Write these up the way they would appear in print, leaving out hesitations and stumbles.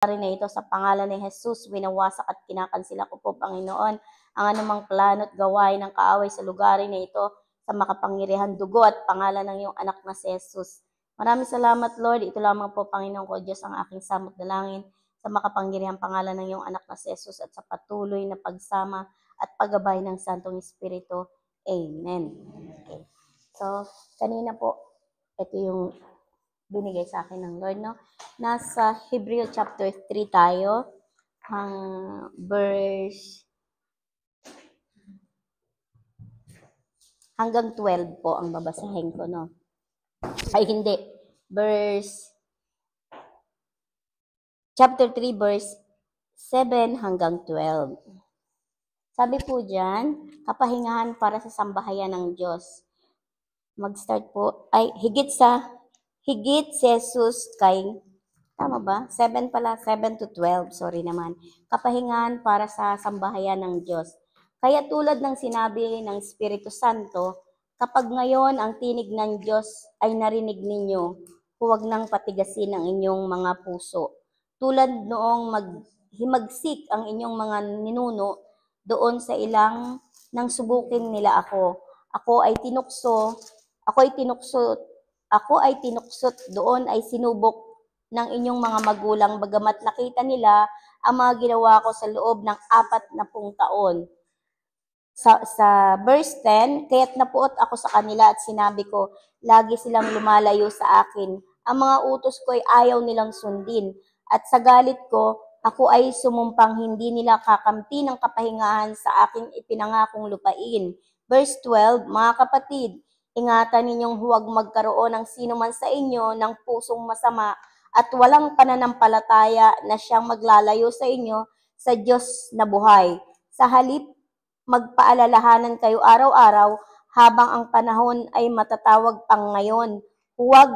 na ito sa pangalan ni Jesus, winawasak at kinakansila ko po, Panginoon, ang anumang plano at gawain ng kaaway sa lugar na ito sa makapangyarihan dugo at pangalan ng iyong anak na si Jesus. Maraming salamat, Lord. Ito lamang po, Panginoon ko, Diyos, ang aking samot dalangin sa makapangyarihan pangalan ng iyong anak na si Jesus at sa patuloy na pagsama at paggabay ng Santong Espiritu. Amen. Okay. So, kanina po, ito yung binigay sa akin ng Lord, no? Nasa Hebrew chapter 3 tayo, verse hanggang 12 po ang babasahin ko, no? Ay, hindi. Chapter 3, verse 7 hanggang 12. Sabi po dyan, kapahingahan para sa sambahayan ng Diyos. Mag-start po. Ay, higit si Jesus kay, tama ba? 7 pala, 7 to 12, sorry naman. Kapahingahan para sa sambahayan ng Diyos. Kaya tulad ng sinabi ng Espiritu Santo, kapag ngayon ang tinig ng Diyos ay narinig ninyo, huwag nang patigasin ang inyong mga puso. Tulad noong maghimagsik ang inyong mga ninuno doon sa ilang nang subukin nila ako. Ako ay tinuksot, doon ay sinubok ng inyong mga magulang, bagamat nakita nila ang mga ginawa ko sa loob ng 40 taon. Sa verse 10, kaya't napuot ako sa kanila at sinabi ko, lagi silang lumalayo sa akin. Ang mga utos ko ay ayaw nilang sundin. At sa galit ko, ako ay sumumpang hindi nila kakampi ng kapahingahan sa aking ipinangakong lupain. Verse 12, mga kapatid, ingatan ninyong huwag magkaroon ng sino man sa inyo ng pusong masama at walang pananampalataya na siyang maglalayo sa inyo sa Diyos na buhay. Sa halip, magpaalalahanan kayo araw-araw habang ang panahon ay matatawag pang ngayon. Huwag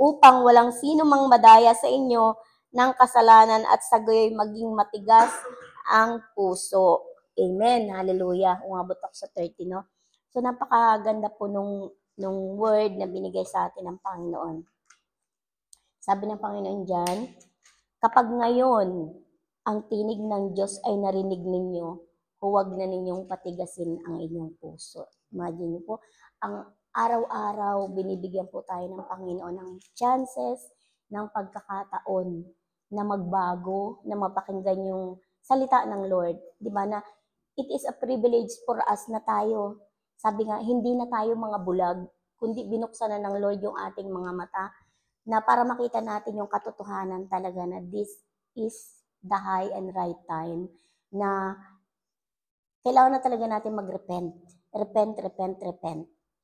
upang walang sino mang madaya sa inyo ng kasalanan at sa gayoy maging matigas ang puso. Amen. Hallelujah. Umabot ako sa 30, no? So, napakaganda po nung word na binigay sa atin ng Panginoon. Sabi ng Panginoon dyan, kapag ngayon ang tinig ng Diyos ay narinig ninyo, huwag na ninyong patigasin ang inyong puso. Imagine niyo po, ang araw-araw binibigyan po tayo ng Panginoon ng chances, ng pagkakataon na magbago, na mapakinggan yung salita ng Lord. Di ba na it is a privilege for us na tayo, sabi nga, hindi na tayo mga bulag, kundi binuksan na ng Lord yung ating mga mata na para makita natin yung katotohanan talaga na this is the high and right time na kailangan na talaga natin mag-repent. Repent.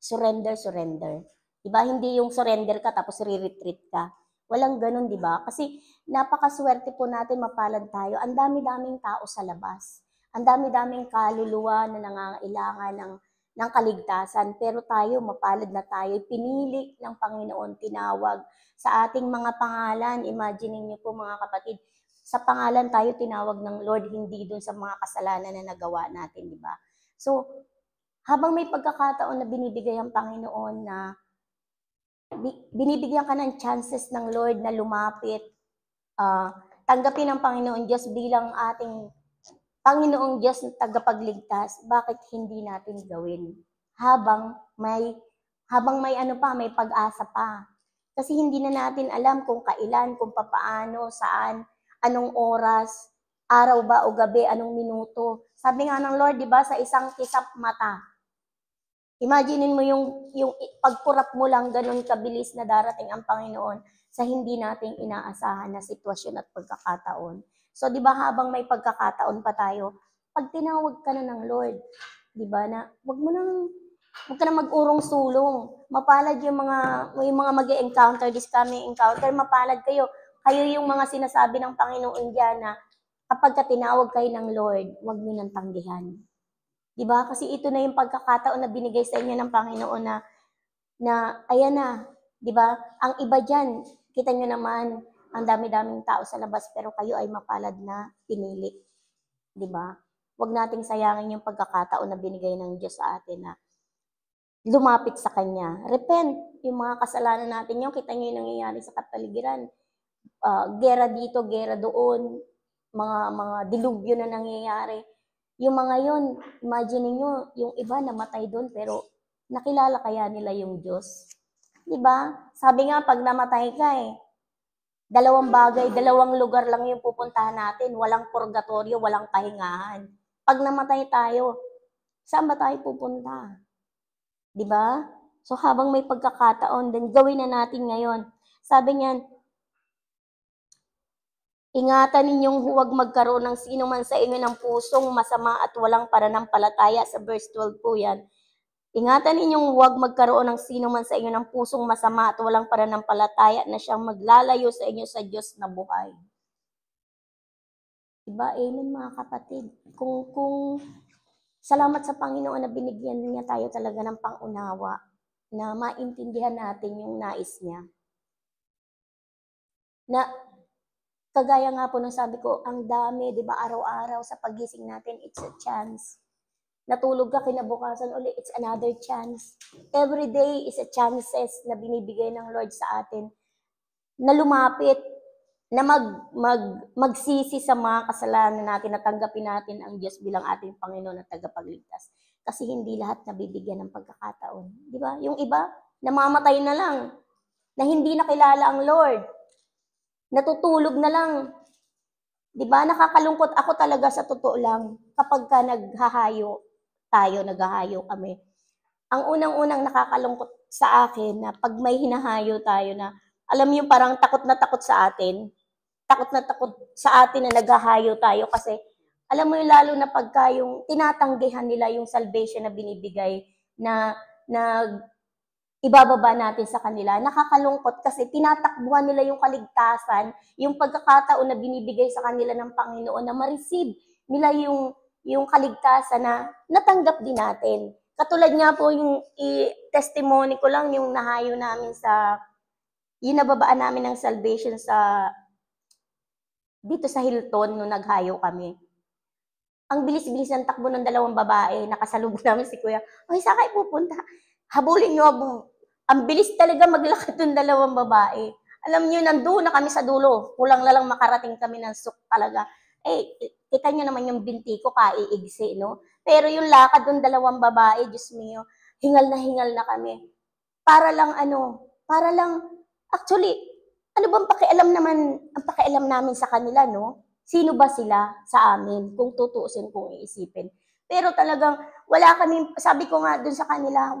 Surrender. Diba? Hindi yung surrender ka tapos re-retreat ka. Walang ganun, diba? Kasi napakaswerte po natin, mapalad tayo. Ang dami-daming tao sa labas. Ang dami-daming kaluluwa na nangangailangan ng kaligtasan. Pero tayo, mapalad na tayo. Pinili ng Panginoon, tinawag sa ating mga pangalan. Imagine niyo po mga kapatid, sa pangalan tayo tinawag ng Lord, hindi dun sa mga kasalanan na nagawa natin, di ba? So, habang may pagkakataon na binibigay ang Panginoon na binibigyan ka ng chances ng Lord na lumapit, tanggapin ng Panginoon Diyos bilang ating Panginoong Diyos na tagapagligtas, bakit hindi natin gawin? Habang may may pag-asa pa. Kasi hindi na natin alam kung kailan, kung papaano, saan, anong oras, araw ba o gabi, anong minuto. Sabi nga ng Lord, di ba, sa isang kisap mata. Imaginein mo yung pagpurap mo lang, ganun kabilis na darating ang Panginoon sa hindi nating inaasahan na sitwasyon at pagkakataon. So, di ba, habang may pagkakataon pa tayo, pag tinawag ka na ng Lord, di ba, na huwag ka na mag-urong sulong. Mapalad yung mga mag-e-encounter, this coming encounter, mapalad kayo. Kayo yung mga sinasabi ng Panginoon diyan na kapag tinawag kayo ng Lord, huwag niyo nang tanggihan. Diba? Kasi ito na yung pagkakataon na binigay sa inyo ng Panginoon na ayan na, diba? Ang iba diyan, kita nyo naman, ang dami-daming tao sa labas, pero kayo ay mapalad na pinili. Diba? Huwag nating sayangin yung pagkakataon na binigay ng Diyos sa atin na lumapit sa Kanya. Repent, yung mga kasalanan natin yung kita nyo yung nangyayari sa kapaligiran. gera dito, gera doon, mga dilubyo na nangyayari. Yung mga yon, imagine niyo yung iba namatay doon pero nakilala kaya nila yung Diyos? 'Di ba? Sabi nga pag namatay ka dalawang bagay, dalawang lugar lang yung pupuntahan natin, walang purgatorio, walang pahingahan. Pag namatay tayo, saan ba tayo pupunta? 'Di ba? So habang may pagkakataon, then gawin na natin ngayon. Sabi niyan, ingatan ninyong huwag magkaroon ng sino man sa inyo ng pusong masama at walang pananampalataya. Sa verse 12 po yan. Ingatan ninyong huwag magkaroon ng sino man sa inyo ng pusong masama at walang pananampalataya na siyang maglalayo sa inyo sa Diyos na buhay. Diba? Amen mga kapatid. Kung salamat sa Panginoon na binigyan niya tayo talaga ng pangunawa na maintindihan natin yung nais niya. Na kagaya nga po nung sabi ko, ang dami, di ba, araw-araw sa pagising natin, it's a chance. Natulog ka kinabukasan uli, it's another chance. Every day is a chances na binibigay ng Lord sa atin na lumapit, na magsisi sa mga kasalanan natin, na tanggapin natin ang Diyos bilang ating Panginoon at tagapagligtas. Kasi hindi lahat nabibigyan ng pagkakataon. Di ba? Yung iba, namamatay na lang, na hindi nakilala ang Lord. Natutulog na lang. 'Di ba? Nakakalungkot ako talaga sa totoo lang kapag ka naghahayo kami. Ang unang-unang nakakalungkot sa akin na pag may hinahayo tayo na alam niyo parang takot na takot sa atin. Takot na takot sa atin na naghahayo tayo kasi alam mo yung lalo na pagka yung tinatanggihan nila yung salvation na binibigay na ibababa natin sa kanila. Nakakalungkot kasi tinatakbuhan nila yung kaligtasan, yung pagkakataon na binibigay sa kanila ng Panginoon na ma-receive nila yung kaligtasan na natanggap din natin. Katulad nga po yung testimony ko lang yung nahayo namin yung nababaan namin ng salvation dito sa Hilton nung naghayo kami. Ang bilis-bilis ng takbo ng dalawang babae, nakasalubong namin si Kuya. Ay, saan kayo pupunta? Habulin nyo, ang bilis talaga maglakad ng dalawang babae. Alam niyo, nandoon na kami sa dulo. Kulang na lang makarating kami ng suk talaga. Kita niyo naman yung binti ko, kaiigsi, no? Pero yung lakad ng dalawang babae, Diyos mio, hingal na kami. Para lang, actually, ano bang pakialam namin sa kanila, no? Sino ba sila sa amin, kung tutuusin, kung iisipin. Pero talagang, wala kami, sabi ko nga dun sa kanila,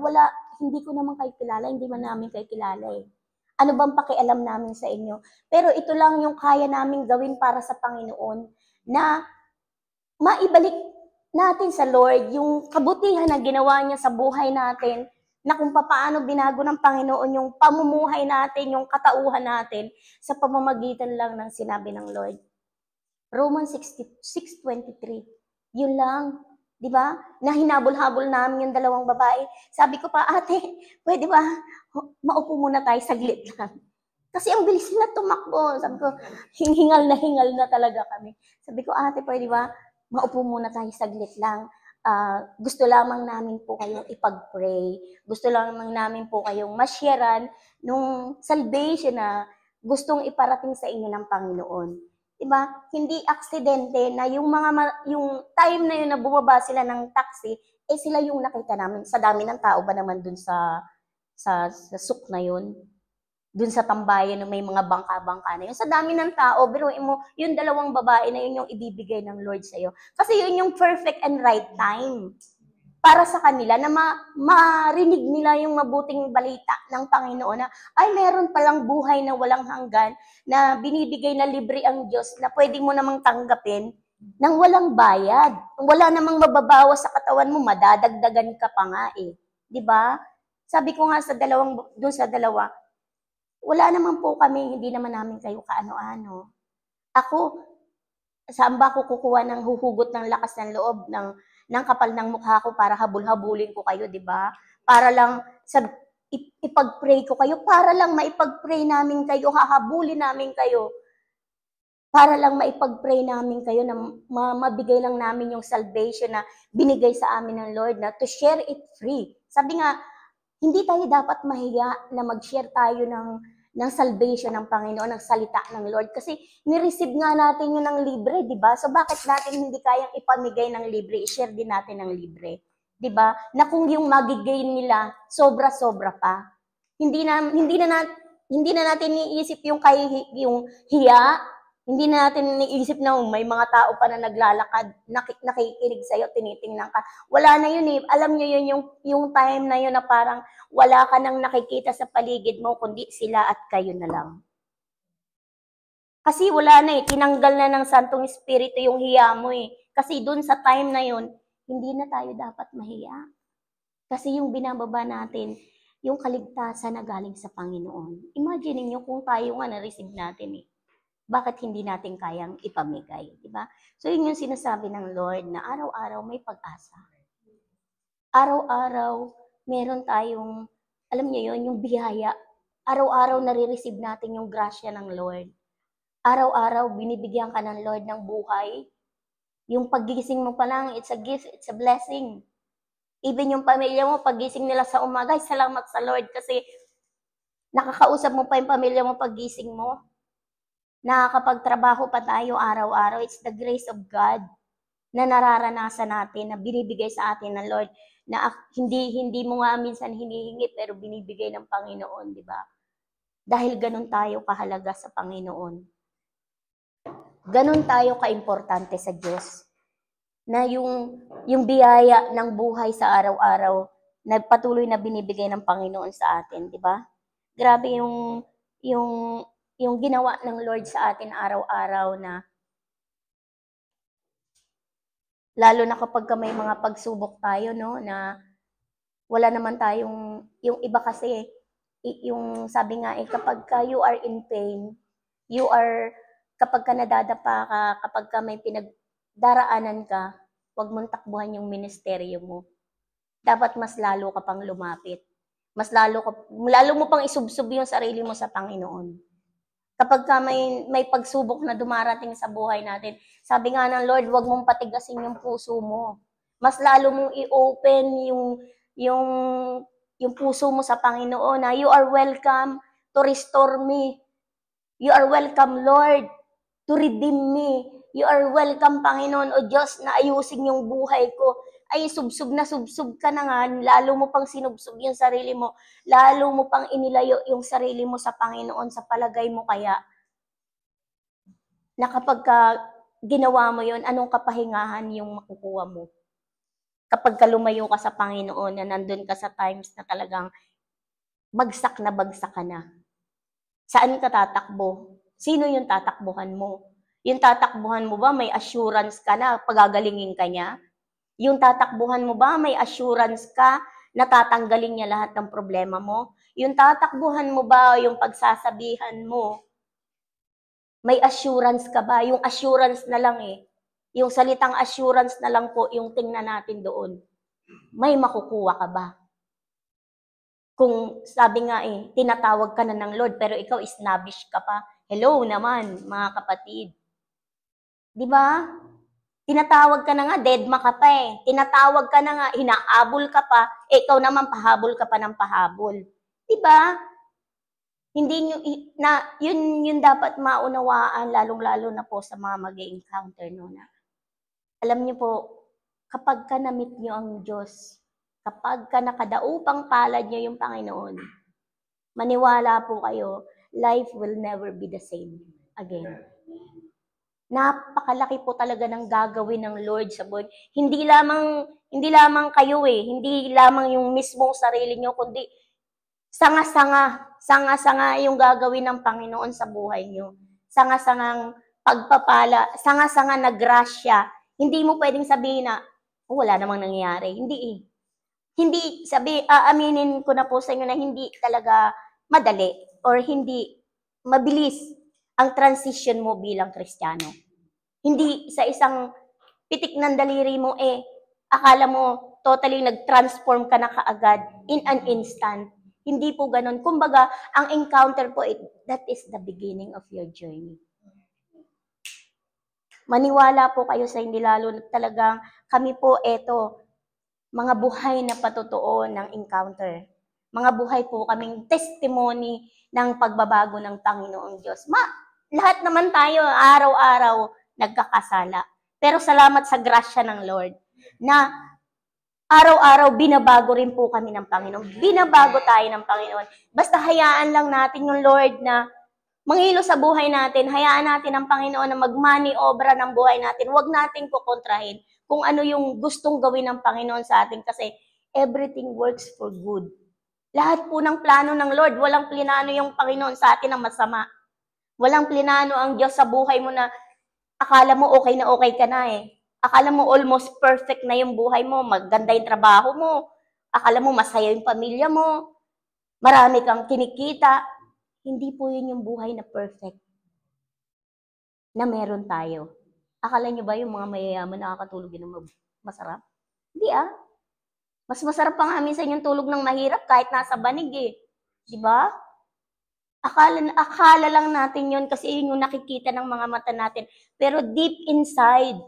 hindi ko naman kayo kilala, hindi man namin kayo kilala eh. Ano bang pakialam namin sa inyo? Pero ito lang yung kaya namin gawin para sa Panginoon na maibalik natin sa Lord yung kabutihan na ginawa niya sa buhay natin, na kung paano binago ng Panginoon yung pamumuhay natin, yung katauhan natin sa pamamagitan lang ng sinabi ng Lord. Romans 6:23. Yun lang. 'Di ba? Na hinabol-habol namin yung dalawang babae. Sabi ko pa, ate, pwede ba maupo muna tayo saglit lang? Kasi ang bilis nila tumakbo. Sabi ko, hingal na talaga kami. Sabi ko, ate, pwede ba maupo muna tayo saglit lang? Gusto lamang namin po kayong ipag-pray. Gusto lamang namin po kayong masyaran nung salvation na gustong iparating sa inyo ng Panginoon. Diba? Hindi aksidente na yung time na yun na bumaba sila ng taxi, sila yung nakita namin. Sa dami ng tao ba naman dun sa suk na yun? Dun sa tambayan na may mga bangka-bangka na yun. Sa dami ng tao, biruin mo, yung dalawang babae na yun yung ibibigay ng Lord sa'yo. Kasi yun yung perfect and right time para sa kanila na marinig nila yung mabuting balita ng Panginoon na ay meron palang buhay na walang hanggan na binibigay na libre ang Diyos na pwede mo namang tanggapin nang walang bayad. Wala namang mababawas sa katawan mo, madadagdagan ka pa nga eh. 'Di ba? Sabi ko nga doon sa dalawa, wala naman po kami, hindi naman namin kayo kaano-ano. Ako, saan ba ako kukuha ng huhugot ng lakas ng loob ng kapal ng mukha ko para habul-habulin ko kayo, di ba? Para lang ipag-pray ko kayo, para lang maipag-pray namin kayo, hahabulin namin kayo. Para lang maipag-pray namin kayo na mabigay lang namin yung salvation na binigay sa amin ng Lord na to share it free. Sabi nga, hindi tayo dapat mahiya na mag-share tayo ng salvation ng Panginoon, ng salita ng Lord. Kasi ni-receive nga natin yun ng libre, di ba? So bakit natin hindi kayang ipamigay ng libre, i-share din natin ng libre? Di ba? Na kung yung magigain nila, sobra-sobra pa. Hindi na natin iisip yung yung hiya, hindi na natin iniisip na may mga tao pa na naglalakad, nakikinig sa'yo, tinitingnan ka. Wala na yun eh. Alam nyo yun, yung time na yun na parang wala ka nang nakikita sa paligid mo, kundi sila at kayo na lang. Kasi wala na eh. Tinanggal na ng Santong Espiritu yung hiya mo eh. Kasi dun sa time na yun, hindi na tayo dapat mahiya. Kasi yung binababa natin, yung kaligtasan na galing sa Panginoon. Imagine niyo kung tayo nga na-receive natin eh. Bakit hindi natin kayang ipamigay, di ba? So yun yung sinasabi ng Lord na araw-araw may pag-asa. Araw-araw meron tayong, alam niyo yun, yung biyaya. Araw-araw nare-receive natin yung grasya ng Lord. Araw-araw binibigyan ka ng Lord ng buhay. Yung paggising mo pa lang, it's a gift, it's a blessing. Even yung pamilya mo, paggising nila sa umaga, salamat sa Lord kasi nakakausap mo pa yung pamilya mo paggising mo. Nakakapagtrabaho pa tayo araw-araw. It's the grace of God na nararanasan natin, na binibigay sa atin ng Lord, na hindi mo nga minsan hinihingi, pero binibigay ng Panginoon, di ba? Dahil ganun tayo kahalaga sa Panginoon. Ganun tayo kaimportante sa Diyos. Na yung biyaya ng buhay sa araw-araw, na patuloy na binibigay ng Panginoon sa atin, di ba? Grabe yung ginawa ng Lord sa atin araw-araw na lalo na kapag may mga pagsubok tayo, no, na wala naman tayong, yung iba kasi, yung sabi nga kapag you are in pain, kapag ka nadadapa ka, kapag ka may pinagdaraanan ka, huwag mong takbuhan yung ministeryo mo. Dapat mas lalo ka pang lumapit. Lalo mo pang isubsob yung sarili mo sa Panginoon. Kapag ka may pagsubok na dumarating sa buhay natin, sabi nga ng Lord, huwag mong patigasin yung puso mo. Mas lalo mong i-open yung puso mo sa Panginoon na you are welcome to restore me. You are welcome, Lord, to redeem me. You are welcome, Panginoon o Diyos, na ayusin yung buhay ko. Ay, subsub ka na nga, lalo mo pang sinubsub yung sarili mo, lalo mo pang inilayo yung sarili mo sa Panginoon, sa palagay mo kaya, na kapag ginawa mo yon, anong kapahingahan yung makukuha mo? Kapag lumayo ka sa Panginoon, na nandun ka sa times na talagang bagsak ka na. Saan ka tatakbo? Sino yung tatakbuhan mo? Yung tatakbuhan mo ba, may assurance ka na pagagalingin ka niya? Yung tatakbuhan mo ba, may assurance ka na tatanggalin niya lahat ng problema mo? Yung tatakbuhan mo ba, yung pagsasabihan mo, may assurance ka ba? Yung assurance na lang yung salitang assurance na lang po yung tingnan natin doon. May makukuha ka ba? Kung sabi nga tinatawag ka na ng Lord, pero ikaw snobbish ka pa. Hello naman, mga kapatid. Di ba? Tinatawag ka na nga, deadma ka pa Tinatawag ka na nga, hinaabol ka pa, ikaw naman pahabol ka pa ng pahabol. Diba? Hindi nyo, yun dapat maunawaan, lalong-lalo na po sa mga mag-encounter na. Alam nyo po, kapag ka na-meet nyo ang Diyos, kapag ka nakadaupang palad nyo yung Panginoon, maniwala po kayo, life will never be the same again. Napakalaki po talaga ng gagawin ng Lord sa buhay. Hindi lamang kayo hindi lamang yung mismong sarili nyo, kundi sanga-sanga yung gagawin ng Panginoon sa buhay nyo. Sanga-sangang pagpapala, sanga-sanga na grasya. Hindi mo pwedeng sabihin na, wala namang nangyayari. Hindi Hindi, aaminin ko na po sa inyo na hindi talaga madali or hindi mabilis ang transition mo bilang Kristiyano. Hindi sa isang pitik ng daliri mo akala mo totally nag-transform ka na kaagad in an instant. Hindi po ganun. Kumbaga, ang encounter po, that is the beginning of your journey. Maniwala po kayo sa hindi, lalo na talagang kami po mga buhay na patotoo ng encounter. Mga buhay po kaming testimony ng pagbabago ng Panginoong Diyos. Lahat naman tayo araw-araw nagkakasala. Pero salamat sa grasya ng Lord na araw-araw binabago rin po kami ng Panginoon. Binabago tayo ng Panginoon. Basta hayaan lang natin yung Lord na manghilo sa buhay natin. Hayaan natin ang Panginoon na magmaniobra ng buhay natin. Huwag natin kukontrahin kung ano yung gustong gawin ng Panginoon sa atin kasi everything works for good. Lahat po ng plano ng Lord, walang plinano yung Panginoon sa atin na masama. Walang plinano ang Diyos sa buhay mo na akala mo okay ka na eh. Akala mo almost perfect na yung buhay mo, maganda yung trabaho mo, akala mo masaya yung pamilya mo, marami kang kinikita. Hindi po yun yung buhay na perfect na meron tayo. Akala nyo ba yung mga mayayaman nakakatulog yun ng masarap? Hindi ah. Mas masarap pa nga minsan yung tulog ng mahirap kahit nasa banig eh. Di ba? Akala lang natin yun kasi yun yung nakikita ng mga mata natin. Pero deep inside,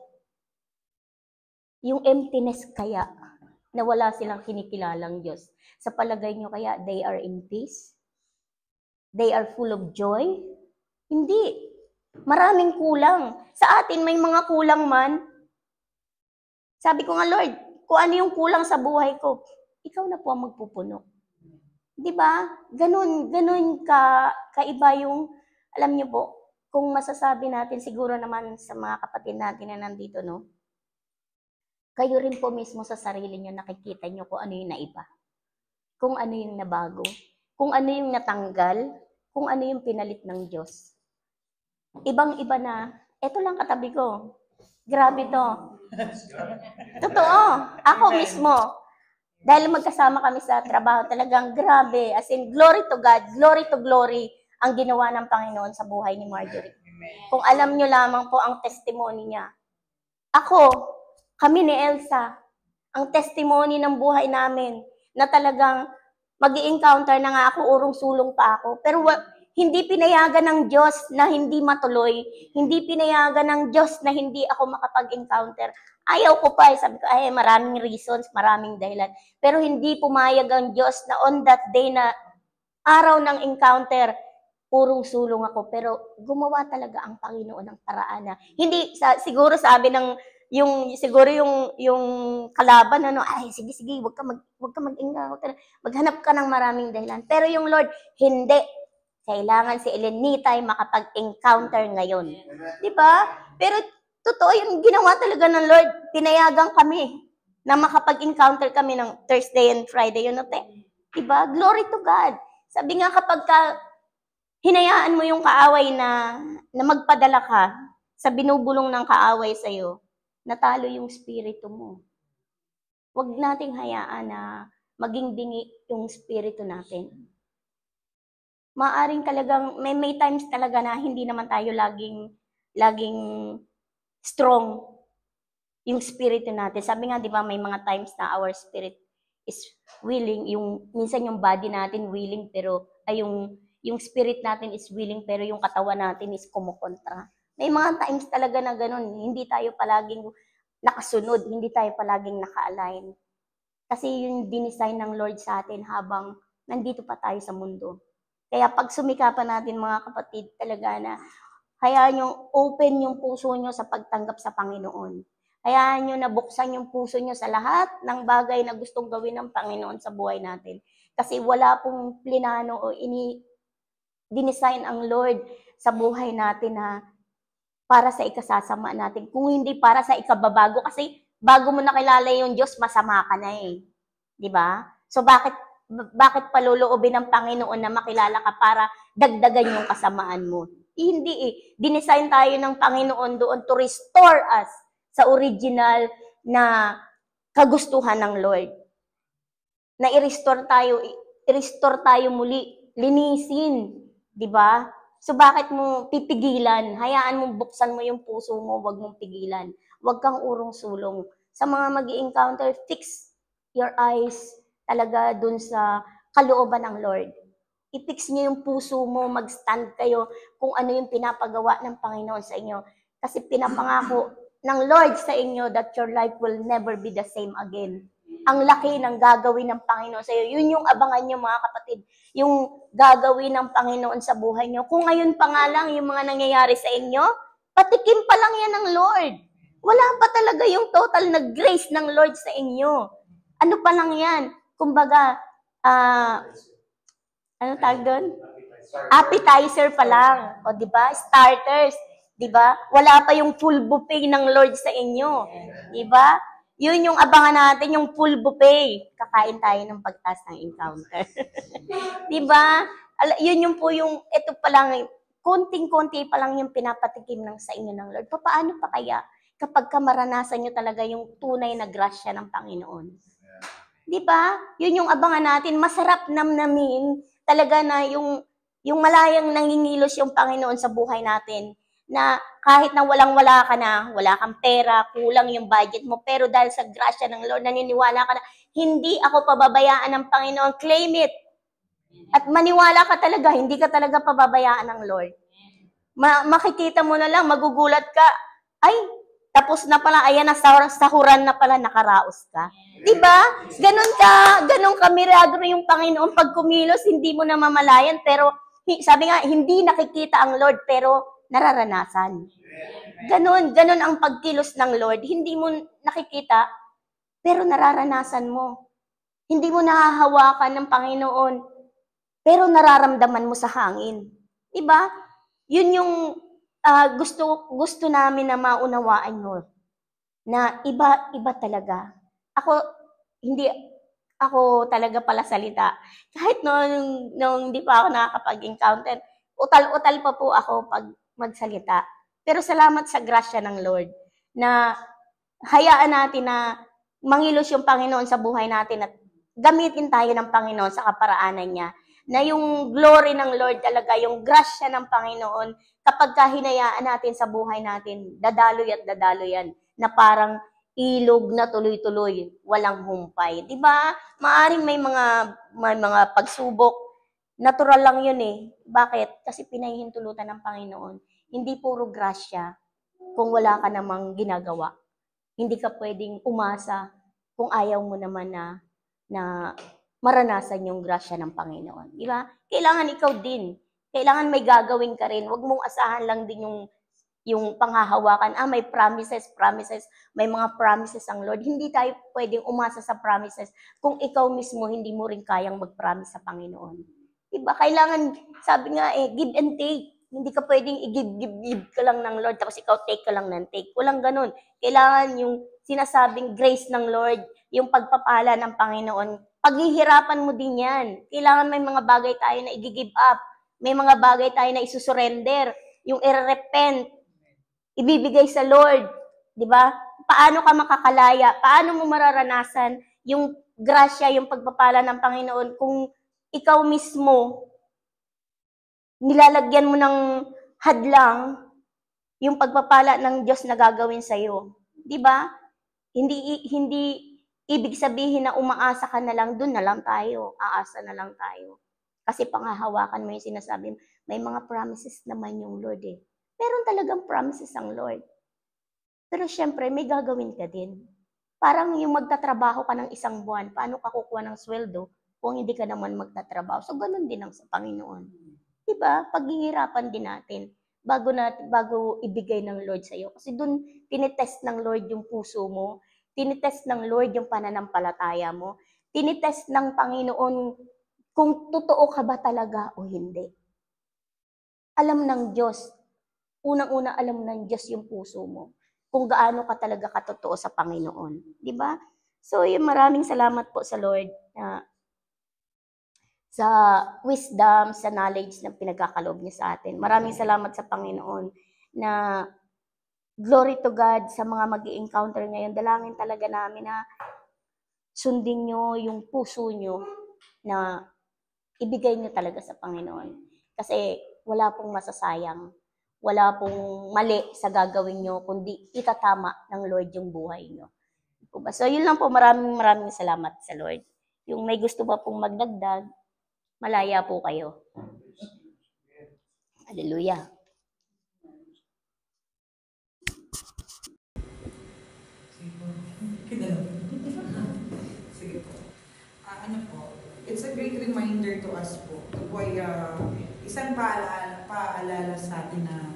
yung emptiness kaya na wala silang kinikilalang Diyos. Sa palagay nyo kaya they are in peace? They are full of joy? Hindi. Maraming kulang. Sa atin may mga kulang man. Sabi ko nga, Lord, kung ano yung kulang sa buhay ko, ikaw na po ang magpupuno. Di ba? Ganun kaiba yung, alam niyo po, kung masasabi natin, siguro naman sa mga kapatid natin na nandito, no? Kayo rin po mismo sa sarili niyo nakikita niyo kung ano yung naiba. Kung ano yung nabago. Kung ano yung natanggal. Kung ano yung pinalit ng Diyos. Ibang-iba na. Ito lang katabi ko. Grabe to. Totoo. Ako mismo. Dahil magkasama kami sa trabaho, talagang grabe. As in, glory to God, glory to glory ang ginawa ng Panginoon sa buhay ni Marjorie. Kung alam nyo lamang po ang testimony niya. Kami ni Elsa, ang testimony ng buhay namin na talagang mag-i-encounter na nga ako, urong-sulong pa ako. Pero hindi pinayagan ng Diyos na hindi matuloy. Hindi pinayagan ng Diyos na hindi ako makapag-encounter. Ayaw ko pa. Sabi ko, maraming reasons, maraming dahilan. Pero hindi pumayag ang Diyos na on that day na araw ng encounter, urong-sulong ako. Pero gumawa talaga ang Panginoon ng paraan na hindi, siguro sabi ng siguro yung kalaban sige wag ka mag-encounter, maghanap ka ng maraming dahilan. Pero yung Lord, hindi. Kailangan si Elenita ay makapag-encounter ngayon. Di ba? Pero totoo yung ginawa talaga ng Lord. Pinayagan kami na makapag-encounter kami ng Thursday and Friday. Yun, di ba? Glory to God. Sabi nga kapag hinayaan mo yung kaaway na magpadala ka sa binubulong ng kaaway sa'yo, natalo yung spirito mo. Huwag nating hayaan na maging bingi yung spirito natin. Maaring talagang, may times talaga na hindi naman tayo laging strong yung spirito natin. Sabi nga, di ba, may mga times na our spirit is willing, minsan yung body natin willing, pero, yung spirit natin is willing, pero yung katawan natin is kumukontra. May mga times talaga na ganun, hindi tayo palaging nakasunod, hindi tayo palaging naka-align. Kasi yung dinesign ng Lord sa atin habang nandito pa tayo sa mundo. Kaya pag sumikapan natin mga kapatid talaga na hayaan nyo open yung puso nyo sa pagtanggap sa Panginoon. Hayaan nyo na buksan yung puso nyo sa lahat ng bagay na gustong gawin ng Panginoon sa buhay natin. Kasi wala pong plinano o dinesign ang Lord sa buhay natin na para sa ikasasama natin. Kung hindi para sa ikababago, kasi bago mo nakilala yung Diyos, masama ka na eh. Di ba? So bakit paluluobin ng Panginoon na makilala ka para dagdagan yung kasamaan mo? Hindi eh. Dinesign tayo ng Panginoon doon to restore us sa original na kagustuhan ng Lord. Na i-restore tayo muli, linisin, di ba? So bakit mo pipigilan? Hayaan mo, buksan mo yung puso mo, wag mong pigilan. Wag kang urong-sulong. Sa mga mag-i-encounter, fix your eyes talaga dun sa kalooban ng Lord. I-fix niyo yung puso mo, mag-stand kayo kung ano yung pinapagawa ng Panginoon sa inyo. Kasi pinapangako ng Lord sa inyo that your life will never be the same again. ang laki ng gagawin ng Panginoon sa iyo. Yun yung abangan nyo, mga kapatid. Yung gagawin ng Panginoon sa buhay nyo. Kung ngayon pa nga lang yung mga nangyayari sa inyo, patikim pa lang yan ng Lord. Wala pa talaga yung total na grace ng Lord sa inyo. Ano pa lang yan? Kumbaga, ano tawag doon? Appetizer pa lang. O, di ba? Starters. Di ba? Wala pa yung full buffet ng Lord sa inyo. Di ba? Yun yung abangan natin, yung full buffet. Kakain tayo ng pagtas ng encounter. Di ba? Yun yung po yung, ito pa lang, konting-konti pa lang yung pinapatikim ng sa inyo ng Lord. Paano pa kaya kapag maranasan nyo talaga yung tunay na grasya ng Panginoon? Di ba? Yun yung abangan natin. Masarap namnamin talaga na yung malayang nangingilos yung Panginoon sa buhay natin, na kahit na walang-wala ka na, wala kang pera, kulang yung budget mo, pero dahil sa grasya ng Lord, naniniwala ka na, hindi ako pababayaan ng Panginoon. Claim it. At maniwala ka talaga, hindi ka talaga pababayaan ng Lord. Makikita mo na lang, magugulat ka, ay, tapos na pala, ayan na, sahuran na pala, nakaraos ka. Diba? Ganun ka miragro yung Panginoon. Pag kumilos, hindi mo na mamalayan, pero sabi nga, hindi nakikita ang Lord, pero nararanasan. Ganun ang pagkilos ng Lord. Hindi mo nakikita, pero nararanasan mo. Hindi mo nahahawakan ng Panginoon, pero nararamdaman mo sa hangin. Diba? Yun yung gusto namin na maunawaan mo. Na iba talaga. Hindi ako talaga pala salita. Kahit nung hindi pa ako nakakapag-encounter, utal-utal pa po ako pag magsalita. Pero salamat sa grasya ng Lord na hayaan natin na mangilos yung Panginoon sa buhay natin at gamitin tayo ng Panginoon sa kaparaanan niya. Na yung glory ng Lord talaga, yung grasya ng Panginoon, kapag kahinayaan natin sa buhay natin, dadaloy at dadaloy yan, na parang ilog na tuloy-tuloy, walang humpay. Diba? Maaring may mga pagsubok, natural lang yun eh. Bakit? Kasi pinahihintulutan ng Panginoon. Hindi puro grasya kung wala ka namang ginagawa. Hindi ka pwedeng umasa kung ayaw mo naman na maranasan yung grasya ng Panginoon. Di ba? Kailangan ikaw din. Kailangan may gagawin ka rin. Huwag mong asahan lang din yung panghahawakan. May promises. May mga promises ang Lord. Hindi tayo pwedeng umasa sa promises kung ikaw mismo hindi mo rin kayang mag-promise sa Panginoon. Diba? Kailangan, sabi nga give and take. Hindi ka pwedeng i-give ka lang ng Lord tapos ikaw take ka lang ng take. Walang ganun. Kailangan yung sinasabing grace ng Lord, yung pagpapala ng Panginoon, paghihirapan mo din yan. Kailangan may mga bagay tayo na i-give up. May mga bagay tayo na isusurrender. Yung i-repent. Ibibigay sa Lord. Di ba? Paano ka makakalaya? Paano mo mararanasan yung grasya, yung pagpapala ng Panginoon kung ikaw mismo nilalagyan mo ng hadlang yung pagpapala ng Diyos na gagawin sa iyo. 'Di ba? Hindi ibig sabihin na umaasa ka na lang, doon na lang tayo, aasa na lang tayo. Kasi panghahawakan mo yung sinasabi, may mga promises naman yung Lord eh. Meron talagang promises ang Lord. Pero syempre, may gagawin ka din. Parang yung magtatrabaho ka ng 1 buwan, paano ka kukuha ng sweldo kung hindi ka naman magtatrabaho? So, ganun din ang sa Panginoon. Diba? Paghihirapan din natin bago ibigay ng Lord sa iyo. Kasi doon tinitest ng Lord yung puso mo, tinitest ng Lord yung pananampalataya mo, tinitest ng Panginoon kung totoo ka ba talaga o hindi. Alam ng Diyos, unang-una alam ng Diyos yung puso mo, kung gaano ka talaga katotoo sa Panginoon. Diba? So, maraming salamat po sa Lord sa wisdom, sa knowledge na pinagkakaloob niya sa atin. Maraming salamat sa Panginoon na glory to God sa mga mag-i-encounter ngayon. Dalangin talaga namin na sundin nyo yung puso nyo na ibigay nyo talaga sa Panginoon. Kasi wala pong masasayang, wala pong mali sa gagawin nyo, kundi itatama ng Lord yung buhay nyo. So yun lang po, maraming salamat sa Lord. Yung may gusto pa pong magdagdag, malaya po kayo. Hallelujah. it's a great reminder to us po. Ito po ay isang paalala sa atin na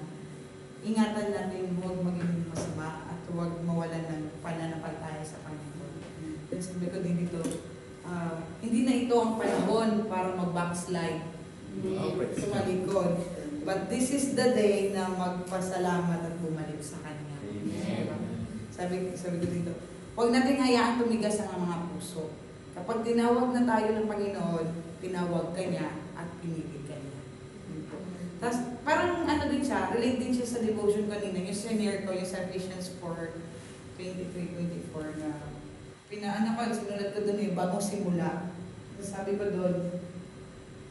ingatan natin huwag maging masama at huwag mawalan ng pananampalataya sa Panginoon. Then sabi ko din dito, hindi na ito ang panahon para mag-backslide sa malikod. But this is the day na magpasalamat at bumalik sa Kanya. Sabi ko dito, huwag natin hayaan tumigas ang mga puso. Kapag tinawag na tayo ng Panginoon, tinawag ka niya at pinili ka niya. Tapos, parang ano din siya, relate din siya sa devotion kanina. Yung senior ko, yung sa Ephesians 4:23-24 na sinulat ko doon bagong simula. Tapos sabi ko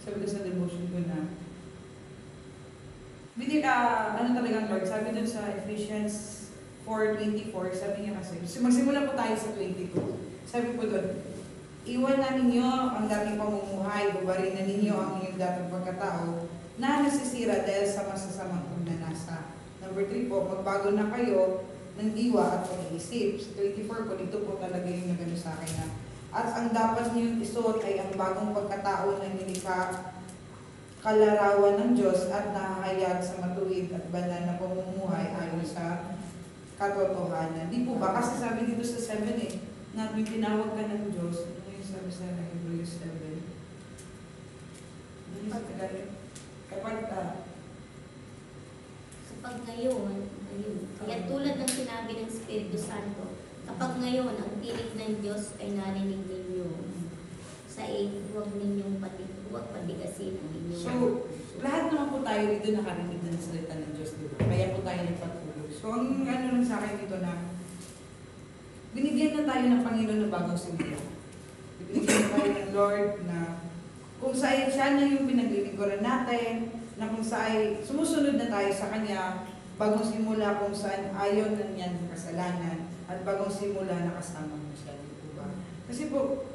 sa devotion ko na, ano talagang Lord, sabi doon sa Ephesians 4:24, sabi niya kasi, magsimula po tayo sa 22. Sabi po doon, iwan na ninyo ang dating pamumuhay, bubarin na ninyo ang inyong dating pagkatao na nasisira dahil sa masasamang pagnanasa. Number 3 po, magbago na kayo ng diwa at pag-iisip. Sa 24 po, dito po talaga yung nagano sa akin na, at ang dapat niyong isuot ay ang bagong pagkatao na nilikha kalarawan ng Diyos at nahahayag sa matuwid at banal na pamumuhay ayon sa katotohanan. Di po ba? Kasi sabi dito sa 7 na may tinawag ka ng Diyos. Ano yung sabi sa Hebrews 7? Kapag ngayon, kaya tulad ng sinabi ng Espiritu Santo, kapag ngayon ang tinig ng Diyos ay narinig ninyo, sa huwag ninyong huwag pabigasin ang inyong. So, lahat naman po tayo dito nakarinig ng salita ng Diyos, diba? Kaya po tayo nagpatuloy. So, ang ano lang sa akin dito na, binigyan na tayo ng Panginoon ng bagong simula. Binigyan na tayo ng Lord na kung saan siya na yung pinaglilingkuran natin, na kung saan sumusunod na tayo sa Kanya, bagong simula kung saan ayaw na niyan ng kasalanan, at bagong simula na kasama mo siya. Diba? Kasi po,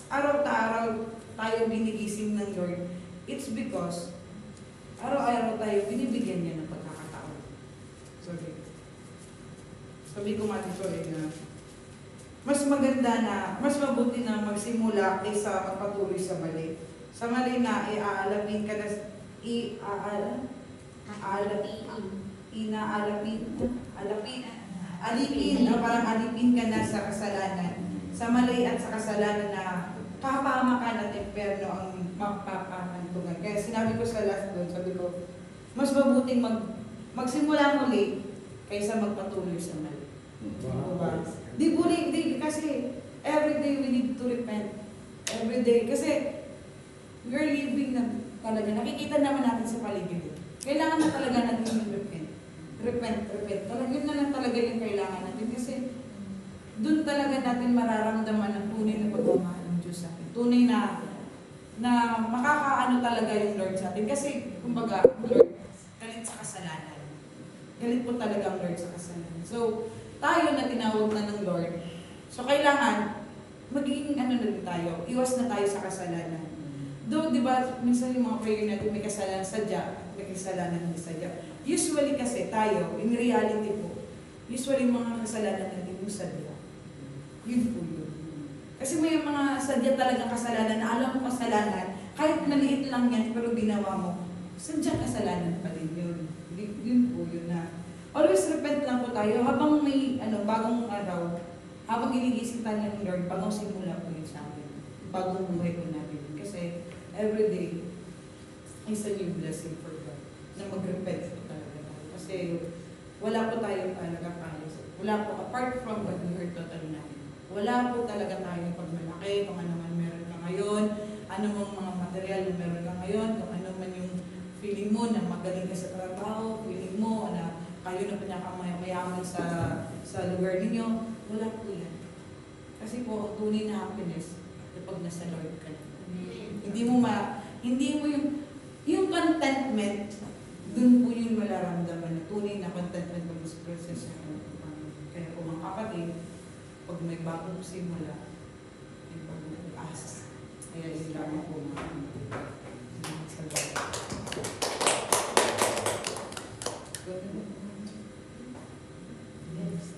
araw-araw tayo binigising ng Lord. It's because araw-araw tayo binibigyan niya ng pagkakataon. Sorry. Sabi ko nga dito na mas maganda na, mas mabuti na magsimula kaysa magpatuloy sa mali. Sa mali na iaalapin ka na, alipin ka na sa kasalanan. Sa mali at sa kasalanan na kapamakan at imperno ang mapapakantungan. Kaya sinabi ko sa last doon, sabi ko, mas mabuting magsimula muli kaysa magpatuloy sa mali. Wow. Kasi every day we need to repent. Every day. Kasi we're living na talaga. Nakikita naman natin sa paligid. Kailangan na talaga natin repent. Repent. Talaga yun na lang talaga yung kailangan natin. Kasi doon talaga natin mararamdaman ang tunay na pagmamahal ng Diyos sa atin. Tunay na makakaano talaga yung Lord sa atin. Kasi, kumbaga, Lord, galit sa kasalanan. Galit po talaga ang Lord sa kasalanan. So, tayo na tinawag na ng Lord. So, kailangan, magiging na din tayo. Iwas na tayo sa kasalanan. Doon, di ba, minsan yung mga prayer natin may kasalanan sadya, may kasalanan hindi sadya. Usually kasi tayo, in reality po, usually mga kasalanan natin yung sadya. Yun po yun. Kasi may mga sadya talagang kasalanan na alam mo kasalanan, kahit maliit lang yan, pero ginawa mo, sadya kasalanan pa din yun. Yun po yun na. Always repent lang po tayo habang may bagong araw, habang inigising tayo ng Lord, bagong simula po yun sa amin. Bagong buhay po natin. Kasi every day is a new blessing for God na mag-repent po talaga. Kasi wala po tayo talaga kaya. Wala po, apart from what we heard totally natin. Wala po talaga tayong pagmalaki kung ano man meron ka ngayon, ano mong mga material na meron ka ngayon, kung ano man yung feeling mo na magaling ka sa trabaho, feeling mo na kayo na pinakamayaman sa lugar ninyo, wala po yan. Kasi po, ang tunay na happiness kapag nasa Lord ka na. Hindi mo yung contentment, dun po yung malaramdaman na tunay na contentment mo sa process ng kaya po mga kapatid, pag may bagong simula, may bagong pag-asa. Kaya yun lamang po mga salamat. Yes.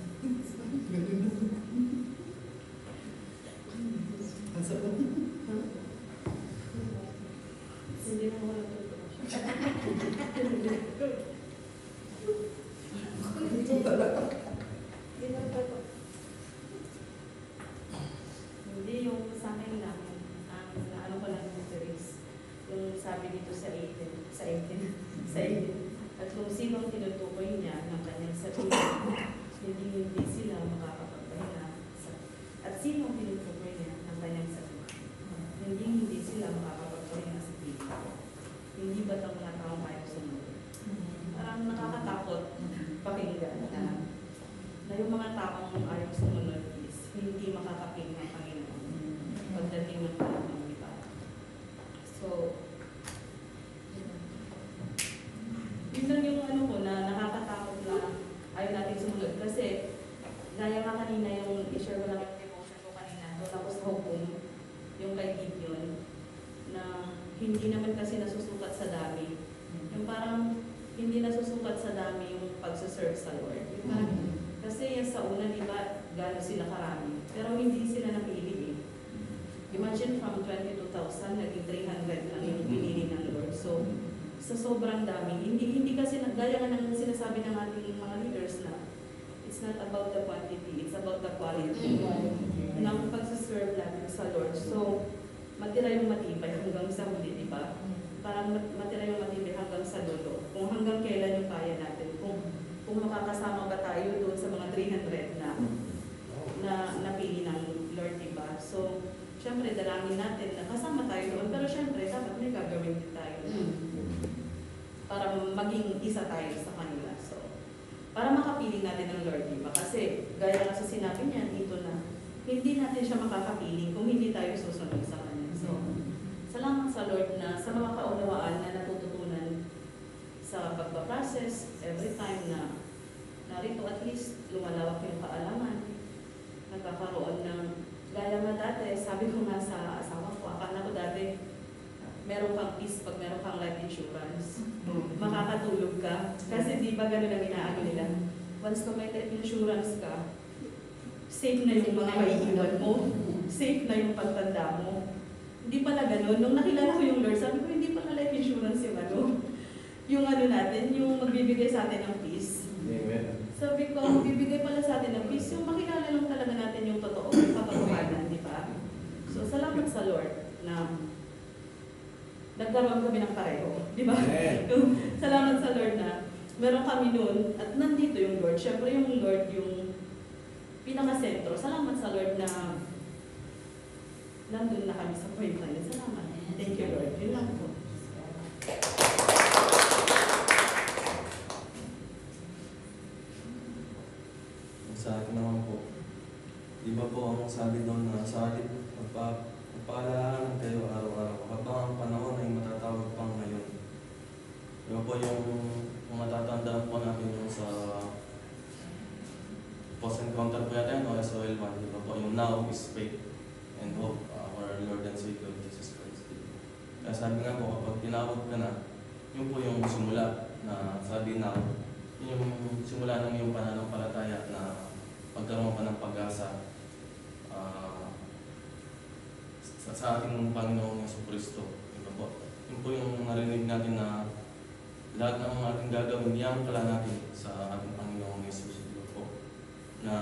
taong ayaw sumunod is hindi makakapiling ng Panginoon pagdating ng panahon, di ba? So, yun lang yung ano ko na nakakatakot na ayaw natin sumunod. Kasi, gaya nga kanina yung i-share ko lang yung devotion ko kanina. So, tapos hoping yung kay Gideon na hindi naman kasi nasusukat sa dami. Yung parang hindi nasusukat sa dami yung pagsuserve sa Lord. Yung parang, kasi sa una, di ba, gano'n sila karami. Pero hindi sila napili eh. Imagine from 22,000, naging 300 lang yung pinili ng Lord. So, sa sobrang dami, hindi kasi gaya nga ng sinasabi ng ating mga leaders na it's not about the quantity, it's about the quality ng pagsaserve natin sa Lord. So, matira yung matibay hanggang sa huli, di ba? Parang matira yung matibay hanggang sa dulo. Kung hanggang kailan yung kaya natin. Kung makakasama ba tayo doon sa mga 300 na napili ng Lord, di ba? So, syempre, dalangin natin na kasama tayo doon. Pero syempre, dapat may gagawin din tayo para maging isa tayo sa kanila. So, para makapili natin ng Lord, di ba? Kasi, gaya nga sa sinabi niya dito na hindi natin siya makakapiling kung hindi tayo susunod sa Kanya. So, salamat sa Lord na sa mga kaunawaan na natututunan sa pagpaprocess, every time na narito at least lumalawak yung kaalaman, nagkakaroon ng, gaya nga dati, sabi ko nga sa asawa ko, akala ko dati, meron kang peace pag meron kang life insurance. Makakatulog ka. Kasi di ba gano'n ang inaano nila? Once ka may life insurance ka, safe na yung mga maiiwan mo, safe na yung pagtanda mo. Hindi pala gano'n. Nung nakilala ko yung Lord, sabi ko, hindi pala life insurance yung ano. Yung ano natin, yung magbibigay sa atin ng peace. Amen. Sabi ko, magbibigay pala sa atin ng peace, yung makilala lang talaga natin yung totoo, yung katotohanan, di ba? So, salamat sa Lord na nagkaroon kami ng pareho, di ba? Salamat sa Lord na meron kami noon at nandito yung Lord. Siyempre yung Lord yung pinaka-sentro. Salamat sa Lord na nandun na kami sa point na yun. Salamat. Thank you, Lord. Yun lang po. Sa akin naman po, di ba po ang sabi doon na sa akin, magpaalahan kayo araw-araw. Kapag ang panahon ay matatawag pang ngayon. Di ba po yung matatandaan po natin yung sa post-encounter po yata yun, o SOL 1, di ba po yung now is faith and hope, our Lord and Savior Jesus Christ. Kaya sabi nga po, kapag tinawag ka na, yun po yung simula na sabi na, yun yung simula ng iyong pananampalataya na pagkaroon ka ng pag-asa sa ating Panginoong Jesucristo. Diba po? Yun po yung narinig natin na lahat ng ating gagawin, iyan pala natin sa ating Panginoong Jesus. Diba po? Na,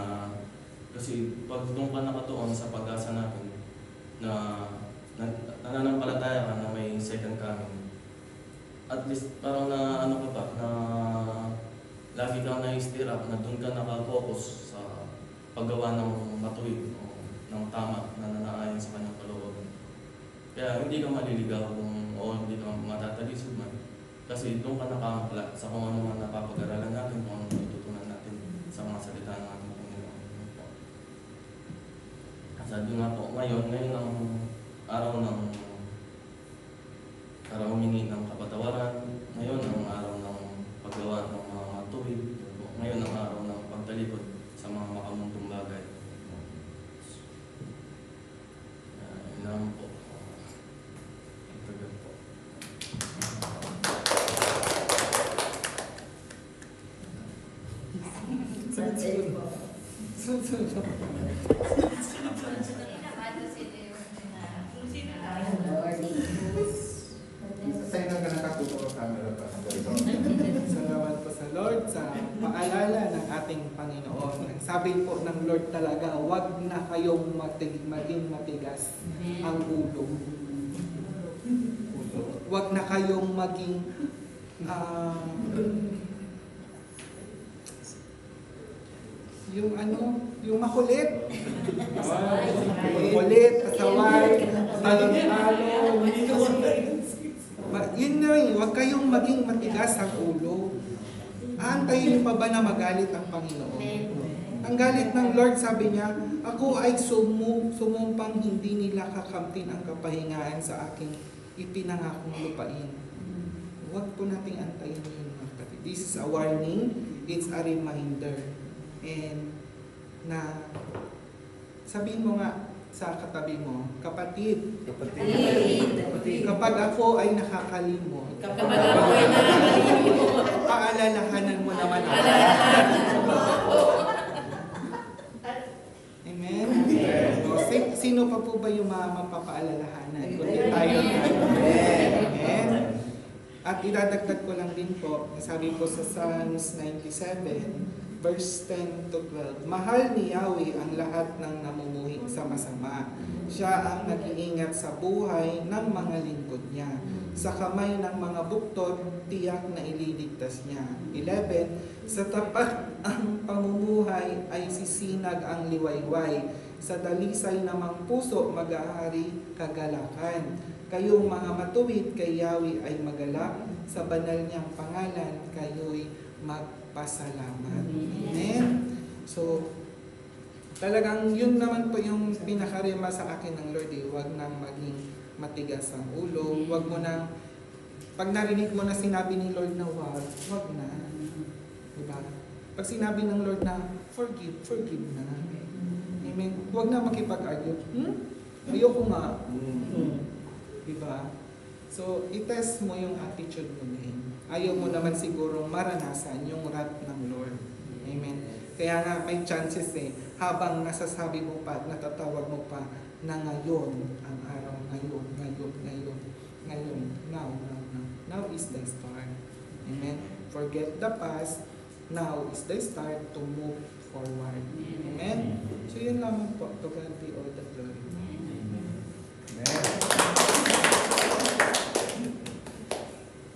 kasi pag doon ka nakatuon sa pag-asa natin, na nananampalataya ka na may second coming, at least parang na ano ka pa, na lagi kang na-stir up, na doon ka nakafocus sa paggawa ng matuwid o ng tama na nanaayon sa kanyang kalooban. Kaya hindi ka maliligaw o hindi ka matatalisod man. Kasi doon ka nakaangkla sa kung ano man napapag-aralan natin, kung ano natutunan natin sa mga salita ng ating Panginoon. Sabi nga po, ngayon ang araw ng humingi ng kapatawaran, ngayon ang araw ng paggawa ng mga matuwid, ngayon ang araw ng pagtalikod sa mga makamuntong bagay. Ilang po. Itagal po. Tayo na nakatuto sa camera pa. Salamat po sa Lord sa paalala ng ating Panginoon. Ang sabi po ng Lord talaga, huwag na kayong maging matigas ang ulo. Huwag na kayong maging yung makulit. Makulit, pasaway, talong-talong. Yun na huwag kayong maging matigas ang ulo. Aantayin niyo pa ba na magalit ang Panginoon? Ang galit ng Lord, sabi niya, ako ay sumumpang hindi nila kakamtin ang kapahingahan sa aking ipinangakong lupain. Huwag po nating antayin yun, mga kapatid. This is a warning, it's a reminder. And na sabihin mo nga sa katabi mo, kapatid, kapag ako ay nakakalimot, paalalahanan mo naman ako. Amen? O, sino pa po ba yung mapapaalalahanan? Kundi tayo na. Amen? At idadagdag ko lang din po, sabi po sa Psalms 97, verse 10 to 12, mahal ni Yahweh ang lahat ng namumuhi sa masama. Siya ang nag-iingat sa buhay ng mga lingkod niya. Sa kamay ng mga buktot, tiyak na ililigtas niya. 11, sa tapat ang pamumuhay ay sisinag ang liwayway. Sa dalisay namang puso mag-aari kagalakan. Kayong mga matuwid kay Yahweh ay magalak. Sa banal niyang pangalan, kayo'y magpasalamat. Amen? So, talagang yun naman po yung pinakarema sa akin ng Lord. Huwag nang maging matigas ang ulo. Huwag mo nang, pag narinig mo na sinabi ni Lord na wag na. Diba? Pag sinabi ng Lord na forgive na. Amen? Huwag na makipag-argue. Ayoko nga. Diba? So, itest mo yung attitude mo din. Ayaw mo naman sigurong maranasan yung wrath ng Lord. Amen? Kaya nga may chances habang nasasabi mo pa at natatawag mo pa na ngayon ang araw, ngayon. Now is the start. Amen? Forget the past. Now is the start to move forward. Amen? So yun lamang po. To God be all the glory. Amen.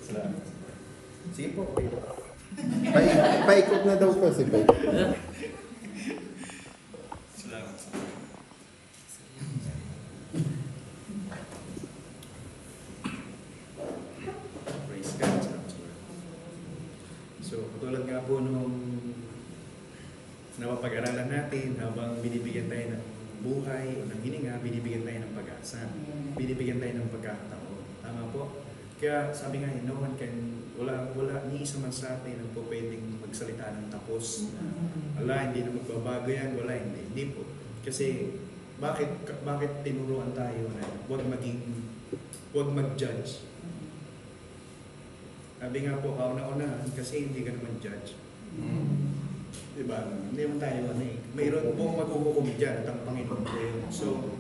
Salamat. Sige po. Paikot na daw po si Pai. Salamat. Praise God. So, katulad nga po nung napapag-aralan natin habang binibigyan tayo ng buhay o ng hininga, binibigyan tayo ng pag-asa. Binibigyan tayo ng pagkakataon. Tama po? Kaya sabi nga, no one can, wala ni isa man sa atin ang po pwedeng magsalita ng tapos. Wala, hindi na magbabago yan, wala, hindi po. Kasi, bakit tinuruan tayo na huwag mag-judge? Sabi nga po, kauna-una, kasi hindi ka naman judge. Diba? Hindi naman tayo mayroon pong maghuhukom dyan at ang Panginoon ko yun. So,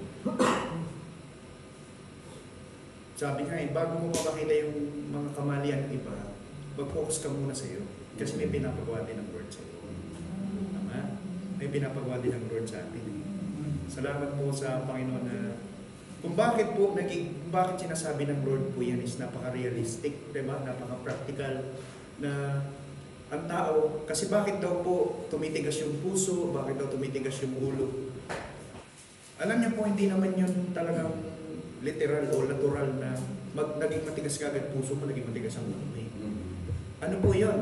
sabi nga bago mo mapakita yung mga kamalian ng iba, mag-focus ka muna sa iyo. Kasi may pinapagawa din ng Lord sa iyo. Tama? May pinapagawa din ng Lord sa atin. Salamat po sa Panginoon na kung bakit sinasabi ng Lord po yan is napaka-realistic, diba? Napaka-practical na ang tao, kasi bakit daw po tumitigas yung puso, bakit daw tumitigas yung ulo? Alam niyo po, hindi naman yun talagang literal o natural na naging matigas ka agad puso mo, naging matigas ang ulo mo. Ano po yun?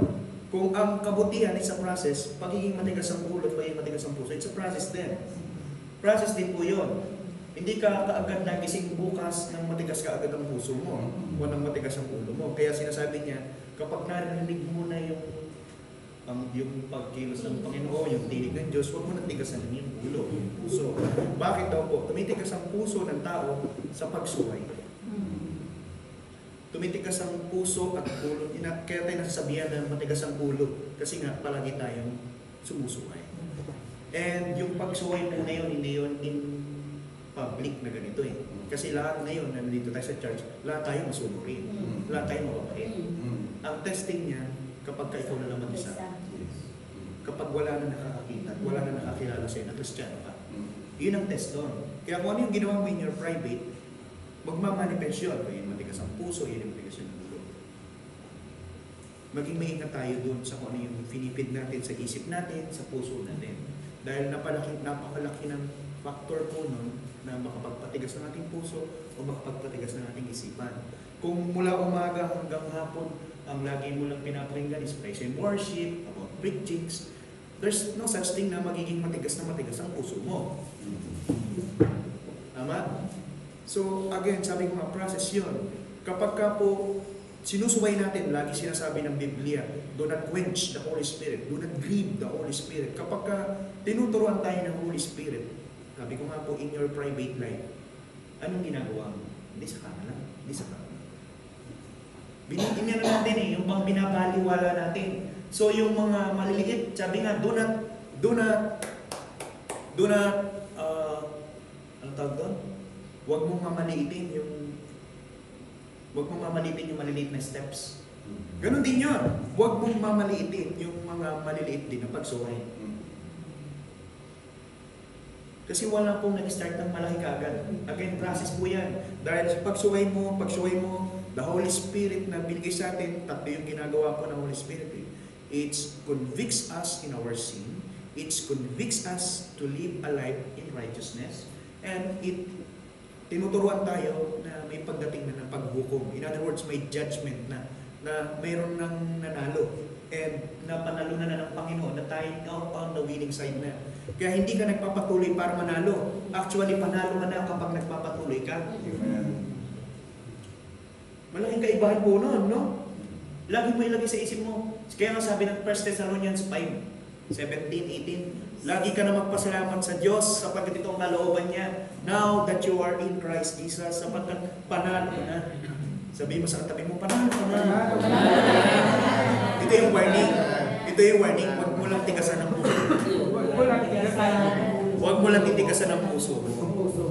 Kung ang kabutihan is a process, pagiging matigas ang ulo at pagiging matigas ang puso, it's a process din. Process din po yun. Hindi ka kaagad nagising bukas nang matigas ka agad ang puso mo o nang matigas ang ulo mo. Kaya sinasabi niya, kapag narinig mo na yung pagkilos ng Panginoon, yung tinig ng Diyos, huwag mo nang tigasan yung ulo, yung puso. Bakit daw po? Tumitigas ang puso ng tao sa pagsuway. Tumitigas ang puso at ulo. Kaya tayo nasasabihan na matigas ang ulo. Kasi nga, palagi tayong sumusuway. And yung pagsuway po na yun, hindi yun in public na ganito eh. Kasi lahat ngayon, nandito tayo sa church, lahat tayo masunurin. Lahat tayo mababait. Ang testing niya, kapag ikaw na lang mag-isa. Kapag wala na nakakakita, wala na nakakilala sa'yo na Kristiyano ka. Yun ang test doon. Kaya kung ano yung ginawa mo in your private, magmamanifest yun. Yun matigas ang puso, yun yung matigas yung ulo. Maging maingat tayo doon sa kung ano yung finipid natin sa isip natin, sa puso natin. Dahil napakalaki ng factor po nun na makapagpatigas ng ating puso o makapagpatigas ng ating isipan. Kung mula umaga hanggang hapon, ang lagi mo lang pinapakinggan is praise and worship, about preachings, there's no such thing na magiging matigas na matigas ang puso mo. Tama? So, again, sabi ko nga, process yun. Kapag ka po, sinusuway natin, lagi sinasabi ng Biblia, do not quench the Holy Spirit, do not grieve the Holy Spirit. Kapag ka tinuturuan tayo ng Holy Spirit, sabi ko nga po, in your private life, anong ginagawa mo? Hindi sa kanila, hindi sa kanila. Binitin na natin yung pang binabaliwala natin. So, yung mga maliliit, sabi nga, do not, ano tawag doon? Huwag mong mamaliitin yung maliliit na steps. Ganon din yun. Huwag mong mamaliitin yung mga maliliit din na pagsuway. Kasi wala pong nag-start ng malaki kagad. Again, process po yan. Dahil sa pagsuway mo, the Holy Spirit na binigay sa atin, tatlo yung ginagawa po ng Holy Spirit. It convicts us in our sin. It convicts us to live a life in righteousness. And it tinuturuan tayo na may pagdating na ng paghukom. In other words, may judgment na mayroon ng nanalo. And napanalo na ng Panginoon na tayo on the winning side na. Kaya hindi ka nagpapatuloy para manalo. Actually, panalo ka na kapag nagpapatuloy ka. Malaking kaibahan po noon, no? Lagi mo ilagay sa isip mo. Kaya nga sabi ng 1 Thessalonians 5:17-18, lagi ka na magpasalamat sa Diyos sapagkat ito ang kalooban niya. Now that you are in Christ Jesus, sapagkat panalo na. Sabi mo sa katabi mo, panalo ka na. Ito yung warning. Ito yung warning. Huwag mo lang tigasan ng puso. Huwag mo lang titigasan ng puso.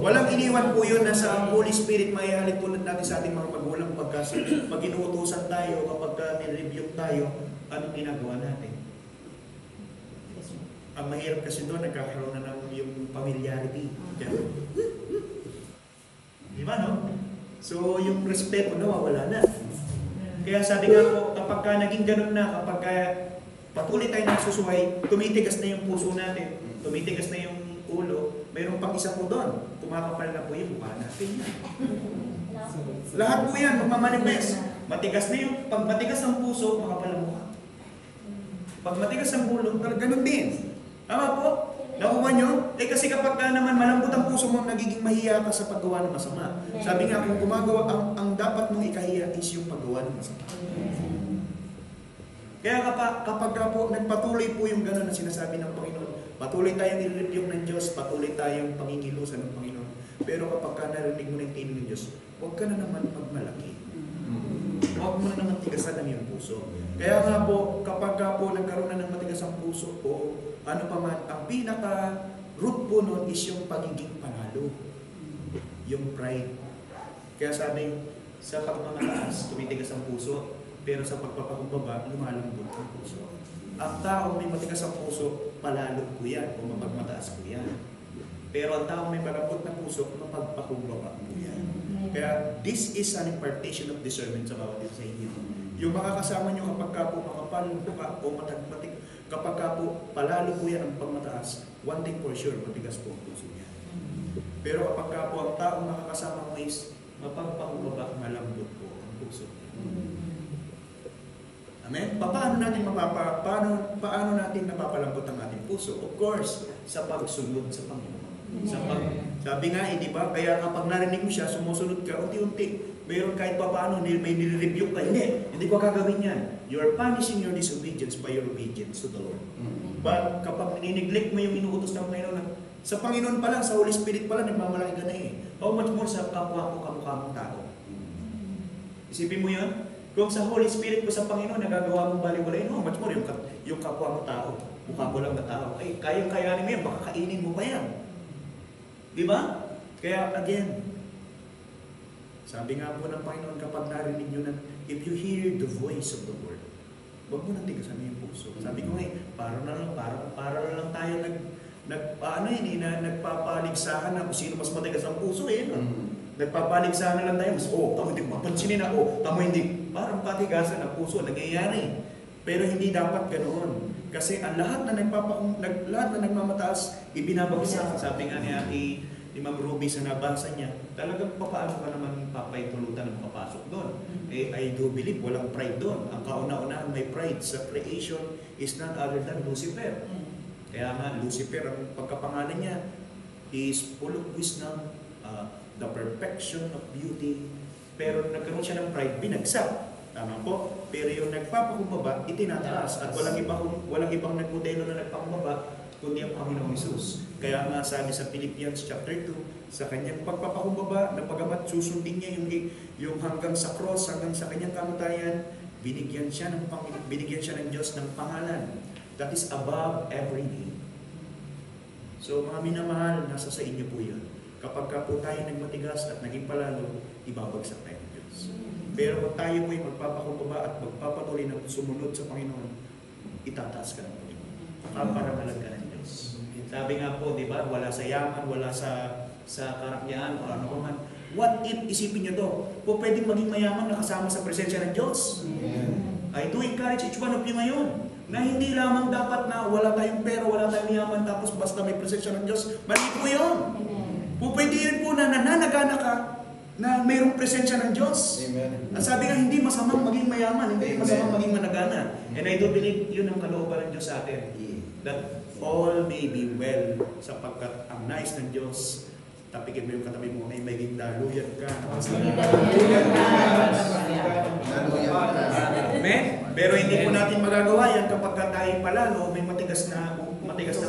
Walang iniwan po yun na sa Holy Spirit maihalit tulad natin sa ating mga magulang pag inuutusan tayo, kapag nire-review tayo, anong ginagawa natin? Ang mahirap kasi doon, nagkakaroon na ng yung familiarity. Di ba, no? So, yung respeto nawawala na. Kaya sabi nga po, kapag naging ganun na, kapag patuloy tayo nagsusuway, tumitigas na yung puso natin, tumitigas na yung ulo, mayroon pang isa po doon, kumakapal na po yung mukha natin. Lahat po yan, magmamanifest. Matigas na yung, pag matigas ang puso, makapal ang mukha. Pag matigas ang ulo, ganun din. Tama po? Nakuha nyo? Kasi kapag naman malambot ang puso mo, nagiging mahiya ka sa paggawa ng masama. Sabi nga, kung gumagawa, ang dapat mong ikahiya is yung paggawa ng masama. Kaya kapag po, nagpatuloy po yung gano'n na sinasabi ng Panginoon, patuloy tayong i-review ng Diyos, patuloy tayong pangingilusan ng Panginoon. Pero kapag narinig mo na yung tinig ng Diyos, huwag ka na naman magmalaki. Huwag mo na naman tigasan ang iyong puso. Kaya nga po, kapag po nagkaroon na ng matigas ang puso po, ano pa man, ang pinaka-root po nun is yung pagiging panalo. Yung pride. Kaya sabi, sa pagmamataas, tumitigas ang puso, pero sa pagpapakumbaba, lumalambot ang puso. Ang tao may matigas ang puso, palalo po yan, o mapagmataas po yan. Pero ang tao may malambot na puso, mapagpakumbaba po yan. Kaya this is an impartation of discernment sa bawat isa sa inyo. Yung makakasama nyo kapag po makapal o matagmatik, kapag po palalo po yan ang pagmataas, one thing for sure, matigas po ang puso niya. Pero kapag po ang taong makakasama mo is mapagpakumbaba, malambot po ang puso niya. Amen? Paano natin napapalambot ang ating puso? Of course, sa pagsunod sa Panginoon. Sabi nga, di ba? Kaya kapag narinig mo siya, sumusunod ka, unti-unti. Mayroon kahit pa paano, may nire-review ka. Hindi ko gagawin yan. You are punishing your disobedience by your obedience to the Lord. But kapag nineglect mo yung inuutos ng Panginoon, sa Panginoon pa lang, sa Holy Spirit pa lang, nagmamalaki ka na eh. How much more sa kapwa ko, kamukha mong tao? Isipin mo yun? Kung sa Holy Spirit ko sa Panginoon, nagagawa mong baliwalain, how much more yung kapwa mong tao? Mukha mo lang na tao. Ay, kayang-kayanin mo yan, baka kainin mo pa yan. Di ba? Kaya again, sabi nga po ng Panginoon, kapag narinig nyo na, if you hear the voice of the Lord, huwag mo nang tigasan yung puso. Sabi ko para na lang tayo nagpapaligsahan na kung sino mas matigas ang puso Nagpapaligsahan na lang tayo, tamo hindi mapansinin na, tamo hindi. Parang patigasan ang puso, nangyayari. Pero hindi dapat ganoon. Kasi ang lahat na nagmamataas, ibinabagsak. Sabi nga ni ni Ma'am Ruby sa nabasa niya, talagang paano ka naman papaitulutan ng papasok doon? Eh, I do believe walang pride doon. Ang kauna-unahan may pride sa creation is none other than Lucifer. Kaya nga, Lucifer, ang pagkapangalan niya, he is full of wisdom, the perfection of beauty. Pero nagkaroon siya ng pride, binagsak. Tama po? Pero yung nagpapakumbaba, itinataas. At walang ibang nagmodelo na nagpakumbaba, kundi ang Panginoong Hesus. Kaya nga sabi sa Philippians chapter 2, sa kanyang pagpapakumbaba, na pagamat susundin niya yung hanggang sa cross, hanggang sa kanyang kamatayan, binigyan siya ng Diyos ng pangalan that is above every name. So mga minamahal, nasa sa inyo po yan. Kapag ka po tayo nagmatigas at naging palalo, ibabagsak tayo ng Diyos. Pero kung tayo po ay magpapakumbaba at magpapatuloy na sumunod sa Panginoon, itataas ka ng Panginoon. Kaparangalan ka ng Diyos. Sabi nga po, di ba, wala sa yaman, wala sa karakyaan o ano man. What if, isipin nyo to, po pwedeng maging mayaman na kasama sa presensya ng Diyos? I do encourage each one of you ngayon na hindi lamang dapat na wala tayong pera, wala tayong yaman, tapos basta may presensya ng Diyos. Mali po yun. Po pwede yun po na nananagana ka na mayroong presensya ng Diyos. Amen. At sabi nga, hindi masamang maging mayaman, hindi masamang maging managana. And I do believe yun ang kalooban ng Diyos sa atin. That all may be well, sapagkat ang nais ng Diyos, tapikin mo yung katabi mo, ay maging daluyan ka. Amen? Pero hindi po natin magagawa yan kapag tayo palalo, may matigas na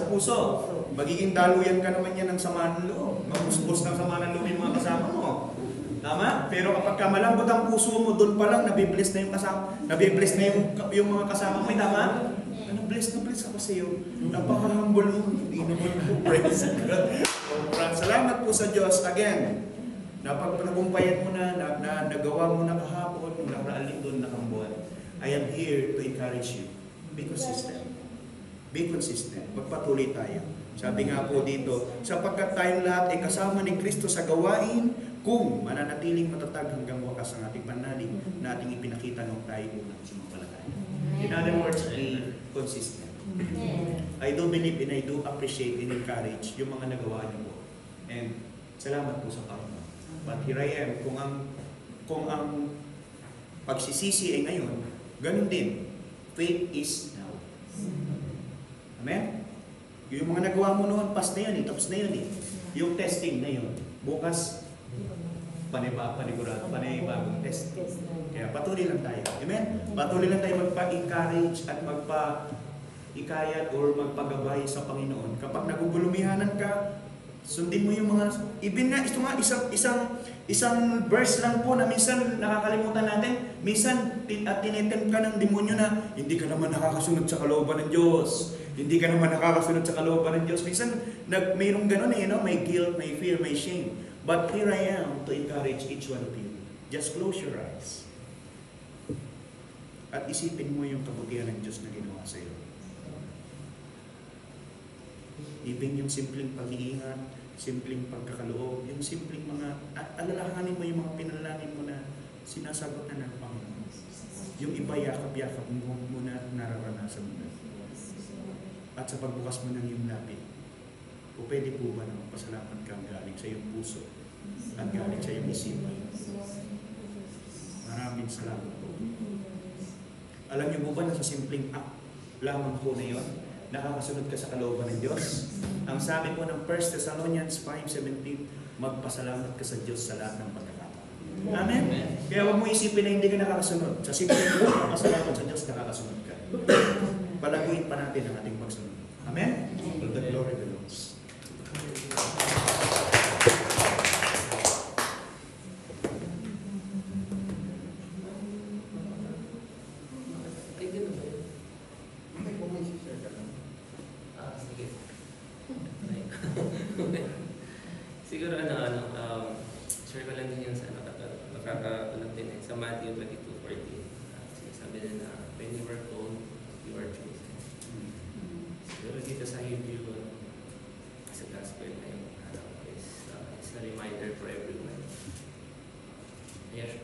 puso. Magiging daluyan ka naman yan ng sama ng loob. Magpusbos ng sama ng loob yung mga kasama mo. Tama? Pero kapag malambot ang puso mo, doon pa lang nabibless na yung kasama, nabibless na yung mga kasama mo. Tama? Bless ako sa iyo. Napaka-humble mo. Hindi naman po. Praise God. Salamat po sa Diyos. Again, nagumpayan mo na, nagawa mo na kahapon, nakaraaling doon, nakambuhan. I am here to encourage you. Be consistent. Be consistent. Magpatuloy tayo. Sabi nga po dito, sapagkat tayong lahat ay kasama ni Kristo sa gawain, kung mananatiling matatag hanggang wakas ang ating pananalig na ating ipinakita nung tayo unang sumampalataya. In other words, be consistent. I do believe and I do appreciate and encourage yung mga nagawa niyo po. And salamat po sa Panginoon. But here I am, kung ang pagsisisi ay ngayon, ganun din. Faith is now. Amen? Yung mga nagawa mo noon, pas na yun, tapos na yun eh. Yung testing na yun. Bukas, panibagong test. Kaya patuloy lang tayo. Amen? Patuloy lang tayo magpa-encourage at magpa-ikayat or magpagabay sa Panginoon. Kapag nagugulumihanan ka, sundin mo yung mga, even nga, ito nga, isang verse lang po na minsan nakakalimutan natin. Minsan, tinetempt ka ng demonyo na, hindi ka naman nakakasunod sa kalooban ng Diyos. Hindi ka naman nakakasunod sa kalooban ng Diyos. Minsan, mayroong ganun eh, no? May guilt, may fear, may shame. But here I am to encourage each one of you. Just close your eyes. At isipin mo yung kabutihan ng Diyos na ginawa sa iyo. Even yung simpleng pag-iingat, simpleng pagkakaloob, yung simpleng mga, at alalahanin mo yung mga pinalangin mo na sinasagot na ng Panginoon. Yung iba yakap-yakap mo na nararanasan mo na. At sa pagbukas mo ng iyong lapit, o pwede po ba na magpasalamat kang galing sa iyong puso at galing sa iyong isipan? Maraming salamat po. Alam niyo po ba na sa simpleng act lamang po na yun, nakakasunod ka sa kalooban ng Diyos? Ang sabi po ng 1 Thessalonians 5:17, magpasalamat ka sa Diyos sa lahat ng pagkakataon. Amen? Kaya huwag mo isipin na hindi ka nakakasunod. Sa simpleng magpasalamat sa Diyos, nakakasunod ka. Palaguin pa natin ang ating pagsunod. Amen? All the glory belongs. Siguro share ko lang din yun sa nakakakulang din sa Matthew 22:14. Sinasabi na when you were called, you are chosen. Siguro dito sa Hebrew, sa gospel na yung is a reminder for everyone.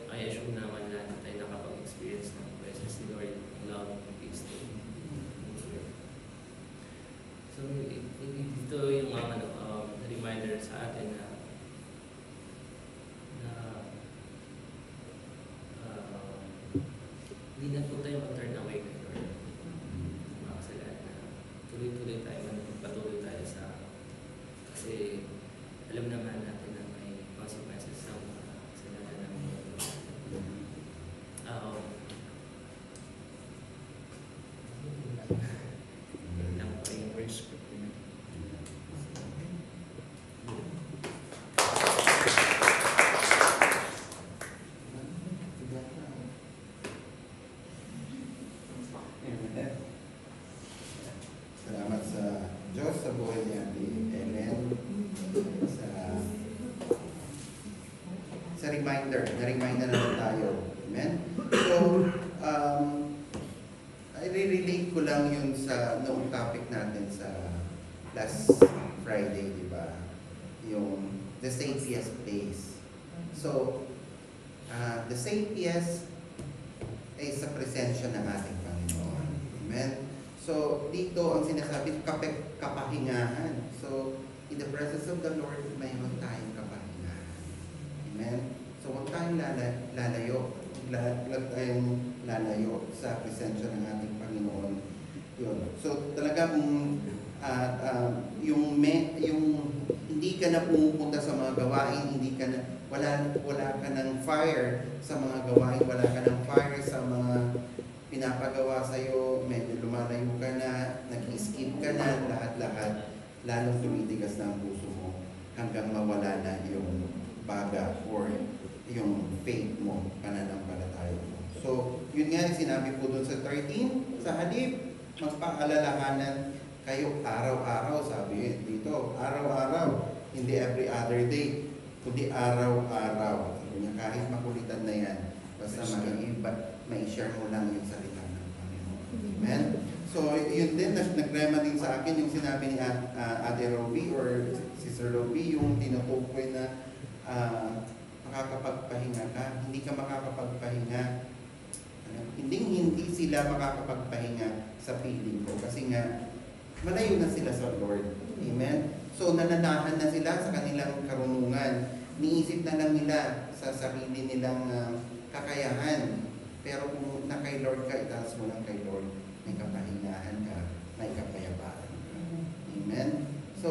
I assume naman lahat na tayo nakapag-experience ng presence ni Lord, love, and peace. So, ito yung reminder sa atin na alam naman natin na may consequences sa mga kasalanan namin. Lang po yun. Salamat sa Diyos sa buhay ni Ate Ellen. Sa reminder, na-remind na naman tayo. Amen? So, i-relate ko lang yun sa noong topic natin sa last Friday, di ba? Yung the safest place. So, the safest ay sa presensya ng ating Panginoon. Amen? So, dito ang sinasabi, kapahingahan. So, in the presence of the Lord, mayroon tayong kapahingahan. Amen? So, huwag tayong lalayo. Huwag tayong lalayo sa presensya ng ating Panginoon. Yun. So, talaga yung hindi ka na pumupunta sa mga gawain, hindi ka na, wala ka ng fire sa mga gawain, wala ka ng fire sa mga pinapagawa sa'yo, medyo lumalayo ka na, nag-skip ka na, lahat-lahat, lalong tumitigas na ang puso mo hanggang mawala na yung baga or yung faith mo, pananampalataya mo. So, yun nga yung sinabi po dun sa 13, sa halip, magpaalalahanan kayo araw-araw, sabi dito, araw-araw, hindi every other day, kundi araw-araw. Sabi niya, kahit makulitan na yan, basta ma-share mo lang yung salita ng Panginoon. Amen? So, yun din, nagrema din sa akin yung sinabi ni Ate Roby or Sister Roby, yung tinutukoy na makakapagpahinga ka. Hindi ka makakapagpahinga. Hindi sila makakapagpahinga sa feeling ko. Kasi nga, malayo na sila sa Lord. Amen? So, nananahan na sila sa kanilang karunungan. Niisip na lang nila sa sarili nilang kakayahan. Pero kung na kay Lord ka, itaas mo lang kay Lord, may kapahingahan ka, may kapayapaan ka. Amen? So,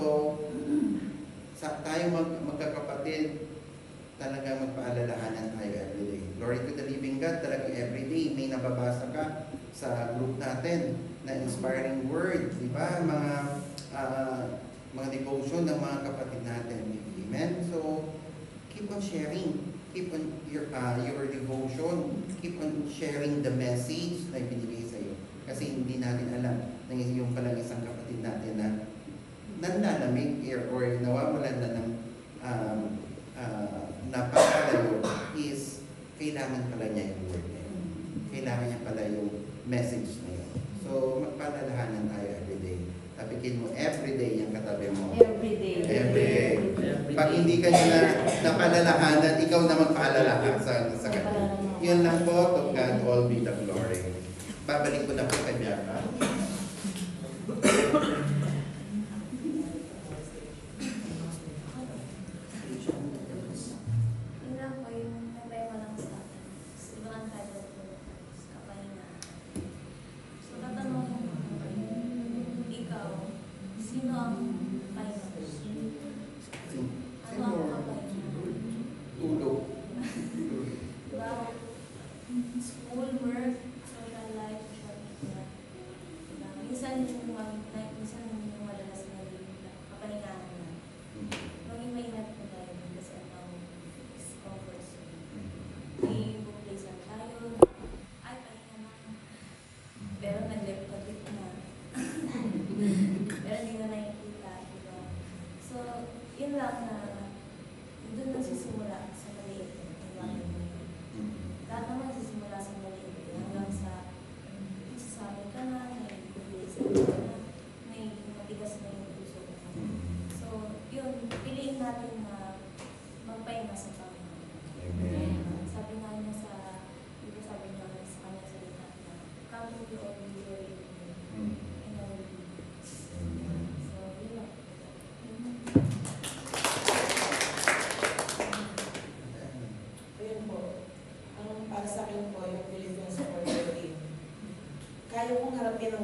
tayo magkakapatid, talaga magpaalalahanan tayo everyday. Glory to the living God, talagang everyday may nababasa ka sa group natin na inspiring word, di ba? Mga devotion ng mga kapatid natin. Amen? So, keep on sharing. Keep on your devotion. Keep on sharing the message na ibinigay sa iyo. Kasi hindi natin alam na yung palang isang kapatid natin na nanlalamig or nawawalan na ng napakalayo is kailangan pala niya yung word na yun. Kailangan niya pala yung message na yun. So, magpalalahanan tayo everyday. Tapikin mo everyday yung katabi mo. Everyday. Everyday. Pag hindi ka niya napalalahanan, ikaw na magpaalalahan sa kanya. Yun lang po, to God all be the glory. Babalik ko na po kay Bianca.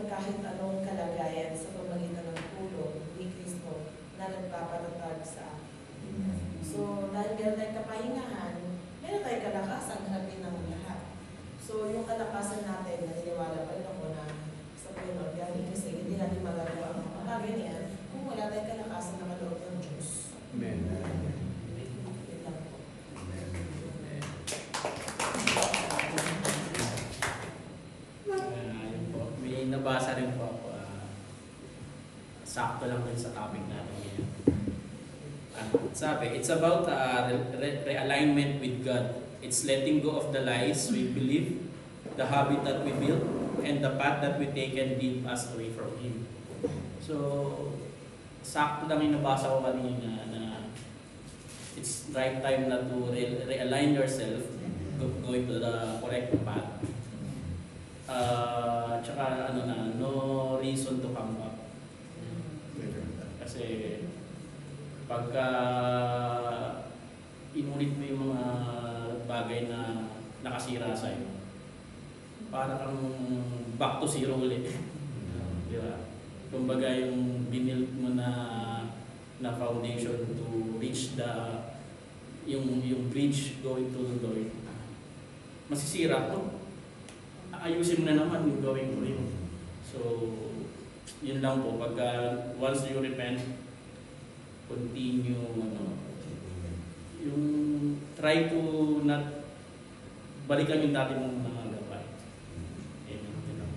Kahit anong kalagayan sa pamagitan ng tulong ni Kristo na nagpapatatag sa akin. sakto lang din sa topic natin ngayon. Sabi, it's about realignment with God. It's letting go of the lies we believe, the habit that we build, and the path that we take and lead us away from Him. So, sakto lang yung nabasa ko kanina na it's right time na to realign yourself, going to the correct path. Tsaka no reason to come back. Kasi pagka inulit mo yung mga bagay na nakasira sa'yo, para kang back to zero ulit. Di ba? Kumbaga yung binild mo na foundation to reach yung bridge going to the door, masisira mo. Ayusin mo na naman yung gawin mo rin. So, yun lang po. Pagka once you repent, continue, yung try to not balikan yung dati mong mga gabay. Yun lang.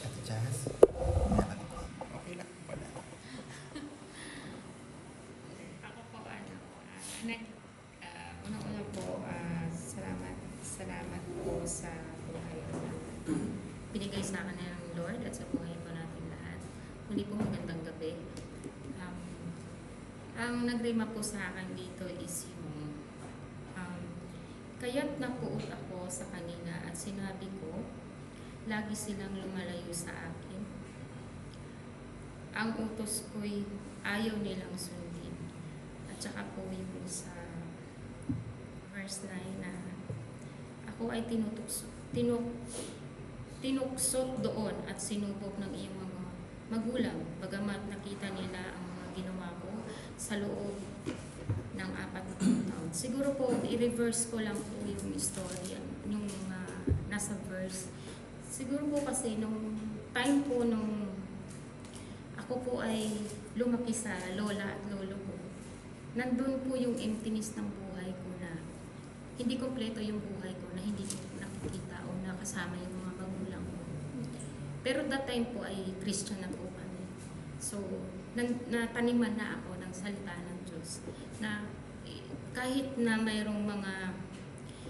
Ate Jazz? Okay lang. Wala. Ako po, unang-una po, salamat po sa buhay na binigay sa akin ng Lord at sa buhay po natin lahat. Muli po magandang gabi. Ang nagrima po sa akin dito is yung kaya't napuot ako sa kanina at sinabi ko, lagi silang lumalayo sa akin. Ang utos ko'y ayaw nilang sundin. At saka po yung sa verse 9 na ako ay tinuksot doon at sinubok ng iyong mga magulang, bagamat nakita nila ang mga ginawa ko sa loob ng 4 taon. Siguro po, i-reverse ko lang po yung story, yung nasa verse. Siguro po kasi nung time po nung ako po ay lumaki sa lola at lolo ko, nandun po yung emptiness ng buhay ko na hindi kompleto yung buhay ko na hindi ko nakikita o nakasama yung mga magulang ko. Pero that time po ay Christian na po kami. So, nataniman na ako ng salita ng Diyos na kahit na mayroong mga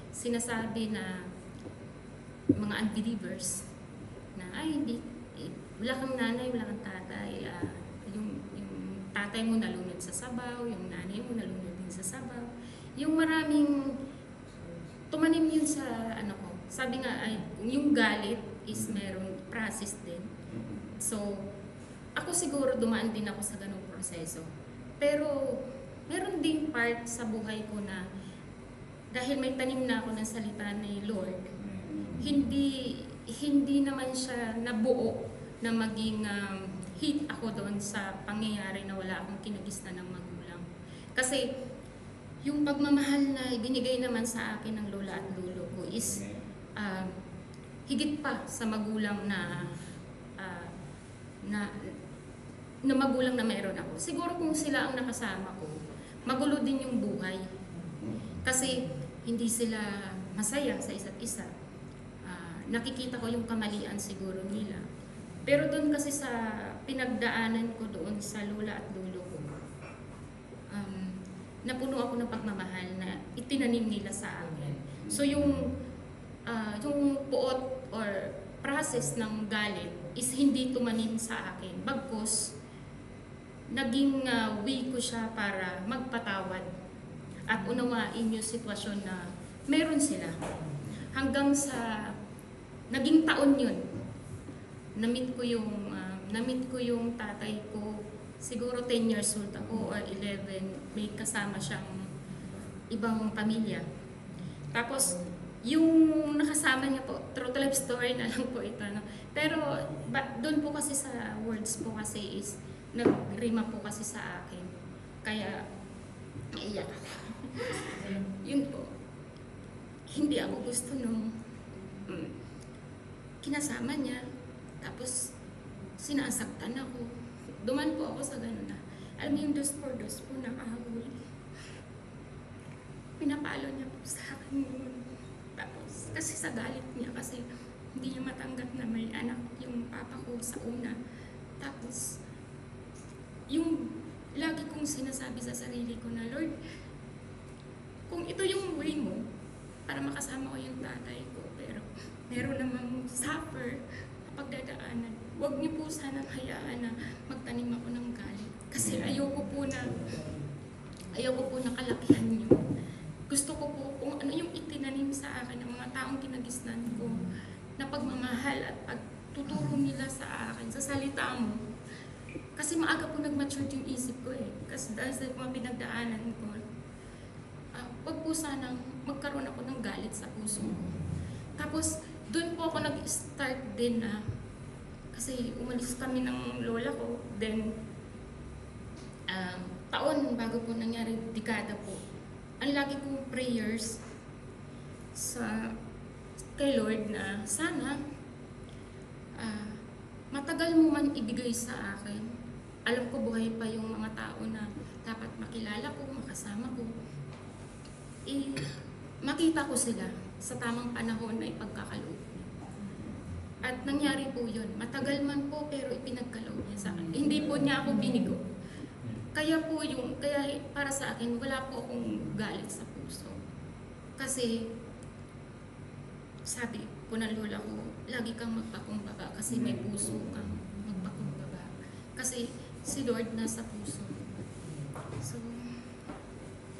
sinasabi na mga unbelievers na ay hindi, wala kang nanay, wala kang tatay, yung tatay mo nalunod sa sabaw, yung nanay mo nalunod din sa sabaw. Yung maraming tumanim yun sa ko. Sabi nga ay yung galit is meron process din. So ako siguro dumaan din ako sa ganung proseso. Pero meron ding part sa buhay ko na dahil may tanim na ako ng salita ni Lord, hindi naman siya nabuo na maging hit ako doon sa pangyayari na wala akong kinagisnan ng magulang. Kasi yung pagmamahal na ibinigay naman sa akin ng lola at lolo ko is higit pa sa magulang na magulang na mayroon ako. Siguro kung sila ang nakasama ko, magulo din yung buhay. Kasi hindi sila masaya sa isa't isa. Nakikita ko yung kamalian siguro nila. Pero doon kasi sa pinagdaanan ko doon sa lola at lolo ko, napuno ako ng pagmamahal na itinanim nila sa akin. So yung puot or process ng galit is hindi tumanim sa akin. Bagkus, naging way ko siya para magpatawad at unawain yung sitwasyon na meron sila. Hanggang sa naging taon yun, namit ko yung tatay ko. Siguro 10 years old ako or 11, may kasama siyang ibang pamilya. Tapos, yung nakasama niya po, true to life story na lang po ito. No? Pero, doon po kasi sa words po kasi is, nagrima po kasi sa akin. Kaya, naiyak ako. Yun po. Hindi ako gusto nung kinasama niya. Tapos, sinasaktan ako. Duman po ako sa gano'n na, alam mo yung dos por dos po nakahuli. Pinapalo niya po sa akin. Tapos, kasi sa galit niya kasi hindi niya matanggap na may anak yung papa ko sa una. Tapos, yung lagi kong sinasabi sa sarili ko na, Lord, kung ito yung way mo para makasama ko yung tatay ko, pero meron namang suffer na pagdadaanan, huwag niyo po sanang hayaan na magtanim ako ng galit. Kasi ayoko po na kalakihan niyo. Gusto ko po kung ano yung itinanim sa akin ng mga taong kinagisnan ko na pagmamahal at pagtuturo nila sa akin, sa salita mo. Kasi maaga po nag-mature yung isip ko eh. Kasi dahil sa mga pinagdaanan ko, wag po sanang magkaroon ako ng galit sa puso ko. Tapos, doon po ako nag-start din na, kasi umalis kami ng lola ko, then, taon bago po nangyari, dekada po. Ang lagi kong prayers kay Lord na sana matagal mo man ibigay sa akin. Alam ko buhay pa yung mga tao na dapat makilala ko, makasama ko. Makita ko sila sa tamang panahon na ipagkakaloob. At nangyari po yun. Matagal man po pero ipinagkaloob niya sa akin. Hindi po niya ako binigo. Kaya para sa akin, wala po akong galit sa puso. Kasi, sabi po ng lola ko, lagi kang magpakumbaba kasi may puso kang magpakumbaba. Kasi si Lord nasa puso. So,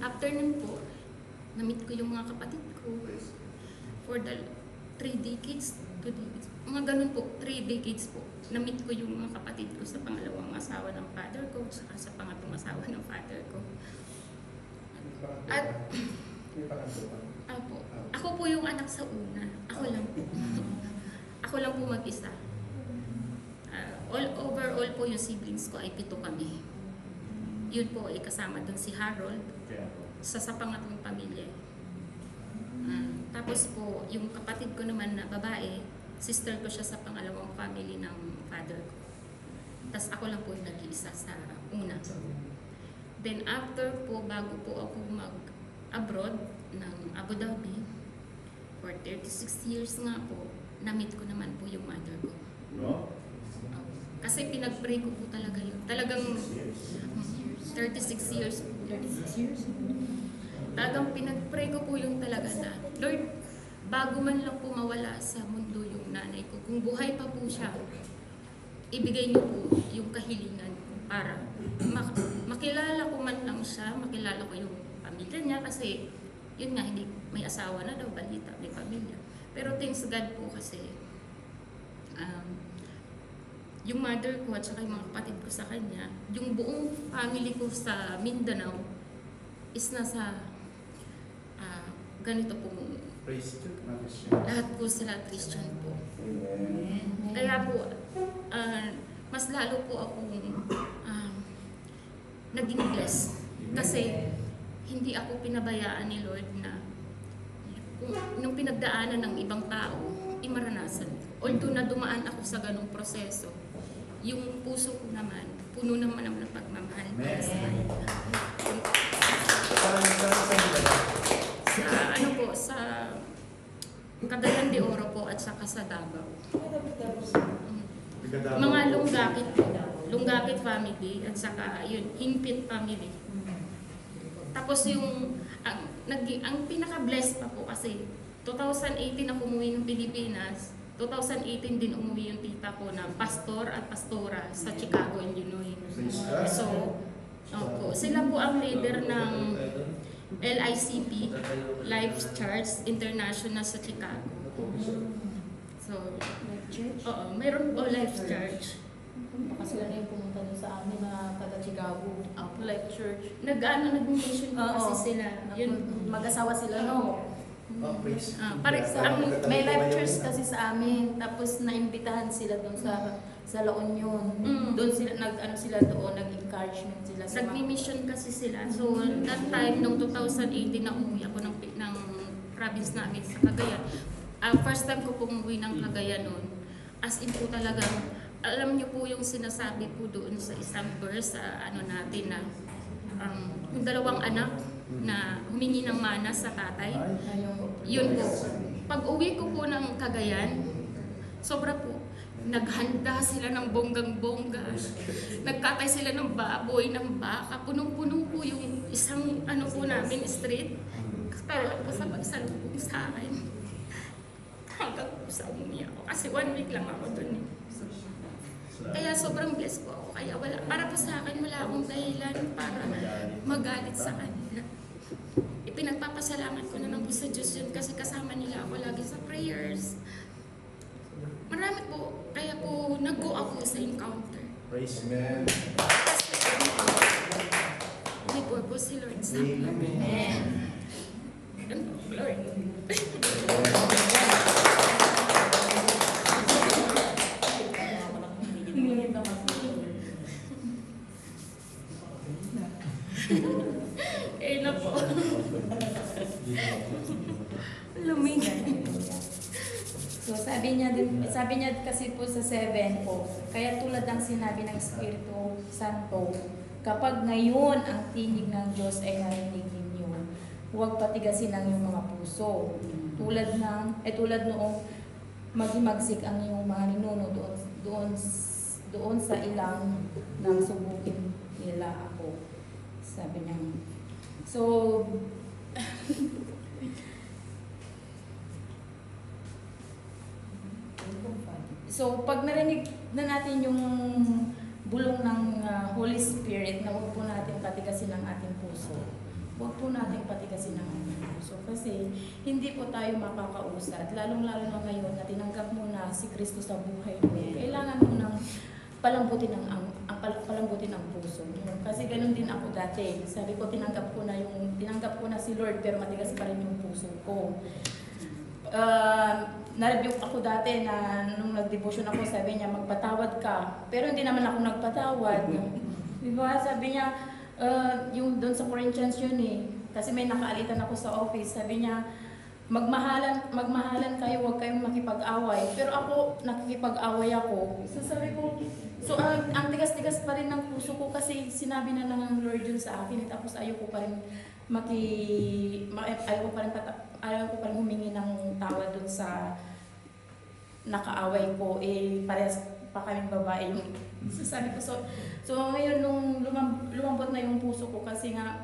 after nun po, na-meet ko yung mga kapatid ko for the 3 decades, 2 decades. Mga ganun po, 3 decades po. Na-meet ko yung mga kapatid ko sa pangalawang asawa ng father ko, saka sa pangatlong asawa ng father ko. At, ako po yung anak sa una. Ako lang po. Ako lang po mag-isa. Overall po yung siblings ko ay 7 kami. Yun po ay kasama dun si Harold sa pangatlong pamilya. Tapos po, yung kapatid ko naman na babae, sister ko siya sa pangalawang family ng father ko. Tapos ako lang po yung nag-iisa sa una. Then after po, bago po ako mag-abroad ng Abu Dhabi, for 36 years nga po, na-meet ko naman po yung mother ko. Kasi pinag-pray ko po talaga yun. Talagang 36 years po. 36 years? Talagang pinag-pray ko po yung talaga na, Lord, bago man lang po mawala sa mundo yung nanay ko, kung buhay pa po siya, ibigay niyo po yung kahilingan ko para makilala ko man lang siya, makilala ko yung pamilya niya kasi yun nga, hindi may asawa na daw, balita, may pamilya. Pero thanks God po kasi yung mother ko at saka yung mga kapatid ko sa kanya, yung buong family ko sa Mindanao is nasa ganito po. Lahat po sila Christian po. Kaya po, mas lalo po akong naging blessed. Kasi hindi ako pinabayaan ni Lord na nung pinagdaanan ng ibang tao, imaranasan. Although na dumaan ako sa ganung proseso, yung puso ko naman, puno naman ng pagmamahal para sa kanila. Sa Cagayan de Oro po at saka sa Davao. Mga Lunggakit family at saka yun, Hingpit family. Tapos yung ang pinaka-blessed pa po kasi 2018 ako umuwi ng Pilipinas. 2018 din umuwi yung tita ko na pastor at pastora sa Chicago, Illinois. So, sila po ang leader ng LICP, Life Church International sa Chicago. So, mayroon po Life Church. Kasi sila na yung pumunta doon sa amin na taga-Chicago. Life Church. Nag-mission po kasi sila. Yun, mag-asawa sila, no? May Life Church kasi sa amin. Tapos naimbitahan sila doon sa La Union. Doon sila nag-encouragement sila. Nag-mission kasi sila. So, that time, noong 2018 na umuwi ako ng province namin sa Cagayan. First time ko pong umuwi ng Cagayan noon. As in po talagang, alam niyo po yung sinasabi po doon sa isang verse sa natin na yung dalawang anak na humingi ng mana sa tatay. Yun po. Pag uwi ko po ng Cagayan, sobra po. Naghanda sila ng bonggang-bongga. Nagkatay sila ng baboy, ng baka. Punong-puno po yung isang ano po namin street. Para lang po sa pagsalubong sa akin. Hanggang po sa umiyak ako. Kasi 1 week lang ako dun eh. Kaya sobrang blessed po ako. Kaya wala, para po sa akin wala akong dahilan para magalit sa kanila. Ipinagpapasalamat ko na lang po sa Diyos yun kasi kasama nila ako lagi sa prayers. Marami po, kaya po nag-go ako sa encounter. Praise Amen. May purpose si Lord sa akin. Amen. Lord. Eh na po. Lumingin. So sabi niya kasi po sa 7 po, kaya tulad ng sinabi ng Espiritu Santo, kapag ngayon ang tinig ng Diyos ay narinig ninyo, huwag patigasin ang iyong mga puso. Tulad noong magimagsik ang iyong mga ninuno doon sa ilang nang subukin nila ako. Sabi niya. So, pag narinig na natin yung bulong ng Holy Spirit na huwag po natin patigasin ang ating puso. Huwag po natin patigasin ang ating puso. Kasi hindi po tayo makakausad. Lalong-lalo na ngayon na tinanggap mo na si Kristo sa buhay mo. Kailangan mo nang palambutin ang puso mo. Kasi ganun din ako dati. Sabi ko, tinanggap ko na si Lord pero matigas pa rin yung puso ko. Na-rebuke ako dati na nung nag-devotion ako, sabi niya, magpatawad ka. Pero hindi naman ako nagpatawad. Diba? Sabi niya, yung doon sa Corinthians yun eh. Kasi may nakaalitan ako sa office. Sabi niya, magmahalan kayo, huwag kayong makipag-away. Pero ako, nakikipag-away ako. So sabi ko, ang tigas-tigas pa rin ng puso ko kasi sinabi na ng Lord yun sa akin. Tapos ayaw ko pa rin ayaw ko pa rin humingi ng tawad dun sa nakaaway ko. Parehas pa kaming babae. So sabi ko, so ngayon nung lumambot na yung puso ko kasi nga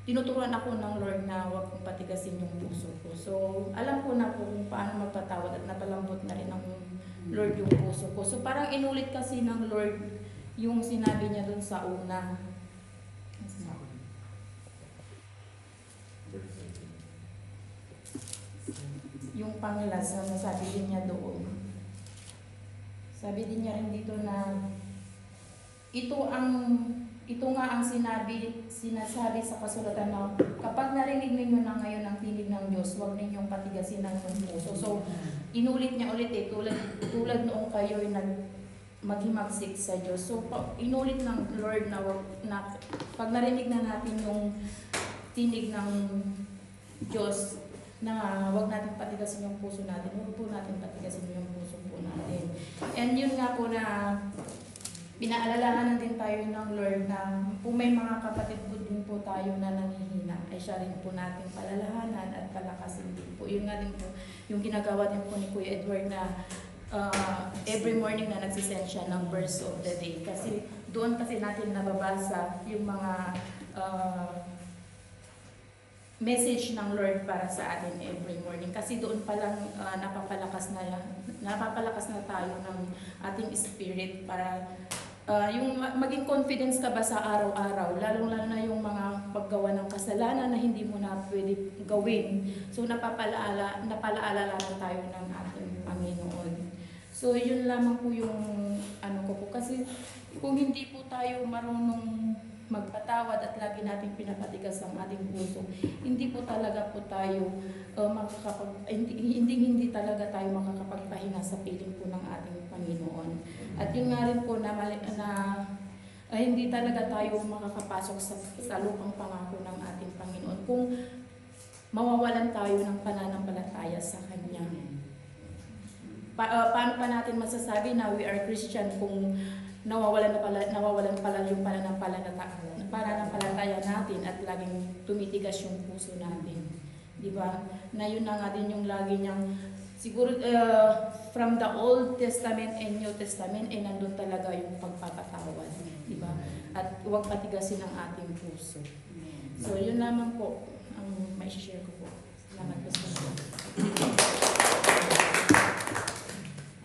tinuturuan ako ng Lord na huwag kong patigasin yung puso ko. So alam ko na kung paano magpatawad at napalambot na rin ng Lord yung puso ko. So parang inulit kasi ng Lord yung sinabi niya dun sa una. Yung panglas na sabi din niya doon. Sabi din niya rin dito na ito nga ang sinasabi sa kasulatan na kapag narinig ninyo na ngayon ang tinig ng Diyos, huwag ninyong patigasin ang puso. So, inulit niya ulit tulad noong kayo maghimagsik sa Diyos. So, inulit ng Lord na pag narinig na natin yung tinig ng Diyos, na huwag natin patigasin yung puso natin, huwag po natin patigasin yung puso po natin. And yun nga po na pinaalalahanan din tayo ng Lord na kung may mga kapatid po din po tayo na nanghihina, ay siya rin po natin palalahanan at palakasin din po. Yun nga din po yung ginagawa din po ni Kuya Edward na every morning na nagsisend siya ng verse of the day. Kasi doon kasi natin nababasa yung mga message ng Lord para sa atin every morning. Kasi doon pa lang napapalakas na tayo ng ating spirit para yung maging confidence ka ba sa araw-araw, lalong-lalo na yung mga paggawa ng kasalanan na hindi mo na pwede gawin. So napalaala na tayo ng ating Panginoon. So yun lamang po yung ko po. Kasi kung hindi po tayo marunong magpatawad at lagi nating pinapatigas ang ating puso, hindi po talaga po tayo hindi talaga tayo makakapagpahinga sa piling po ng ating Panginoon. At yun nga rin po na hindi talaga tayo makakapasok sa lupang pangako ng ating Panginoon kung mawawalan tayo ng pananampalataya sa Kanya. Paano pa natin masasabi na we are Christian kung nawawalan pala yung pananampalataya natin at laging tumitigas yung puso natin. Di ba? Na yun na nga din yung lagi niyang, siguro from the Old Testament and New Testament, nandun talaga yung pagpapatawad. Di ba? At huwag patigasin ang ating puso. So yun lamang po ang mai-share ko po. Salamat po sa inyo.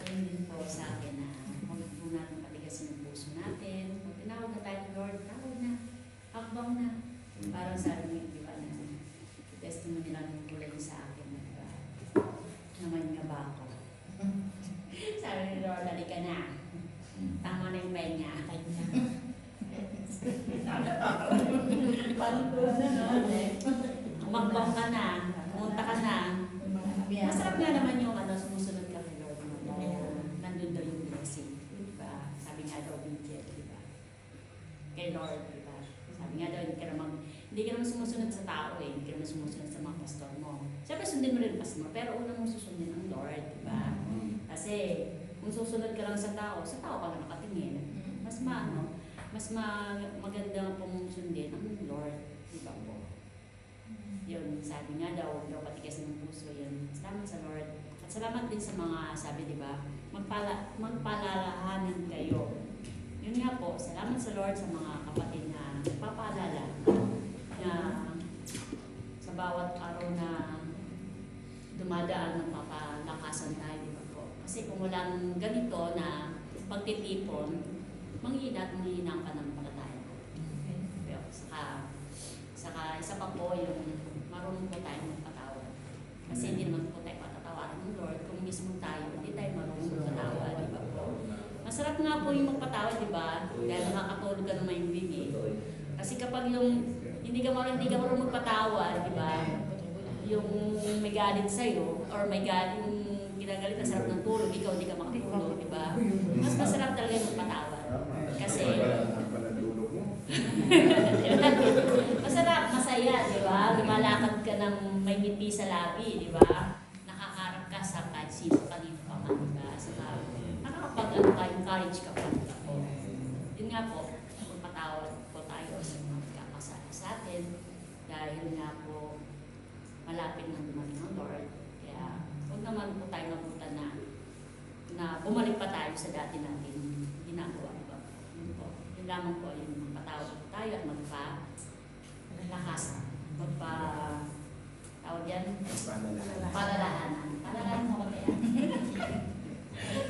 Ayun din po sa akin na huwag po natin patigasin ang puso natin. Kung tinawag na tayo ng Lord, tawag na. Hakbang na. Parang sabi niyo, di ba, na testimony lang yung kulay sa akin. Diba? Naman nga ba ako? Sabi ni Lord, halika na. Tama na yung pahinga. Paano po na, no? Umakbang ka na. Pumunta ka na. Masarap nga naman yung sumusunod ka kay Lord. Dahil nandun daw yung blessing. Diba? Sabi nga daw, obedient, diba? Kay Lord, diba? Sabi nga daw, hindi ka naman sumusunod sa tao eh. Hindi ka naman sumusunod sa mga pastor mo. Siyempre, sundin mo rin ang pastor mo. Pero una mong susundin ang Lord, diba? Kasi, kung susunod ka lang sa tao ka lang nakatingin. Mas maganda pong sundin ang Lord, diba po? Yun, sabi nga daw, patigas ng puso yun. Salamat sa Lord. At salamat din sa mga, sabi diba, magpalalahanan kayo. Yun nga po, salamat sa Lord sa mga kapatid na nagpapaalala na sa bawat araw na dumadaan, magpapalakasan tayo, diba po? Kasi kung walang ganito na pagtitipon, manghihina ang pananampalataya. Pero saka isa pa po yung marunong po tayo magpatawad. Kasi hindi naman po tayo patatawaran ng Lord kung mismo tayo, hindi tayo marunong magpatawad, di ba po? Masarap nga po yung magpatawad, di ba? Dahil nakakatulog ka ng mahimbing eh. Kasi kapag hindi ka marunong magpatawad, di ba? Yung may galit sa'yo, or may galit, yung ginagalit na sarap ng tulog, ikaw hindi ka makatulog, di ba? Mas masarap talaga yung magpatawad. Kasi masarap, masaya, di ba? Lumalakad ka ng may ngiti sa labi, di ba? Nakakarap ka sa kahit sino kanino pa man, di ba? Saka encourage ka pa, di ba po? Yun nga po, magpatawad po tayo sa mga magkakasala sa atin dahil nga po malapit na dumating ang Lord. Kaya huwag naman po tayo napunta na bumalik pa tayo sa dati natin ginagawa. Yun lamang po, yung magpatawad po tayo at magpa-lakas, tawag yan? Palalahanan. Palalahanan mo ko kaya.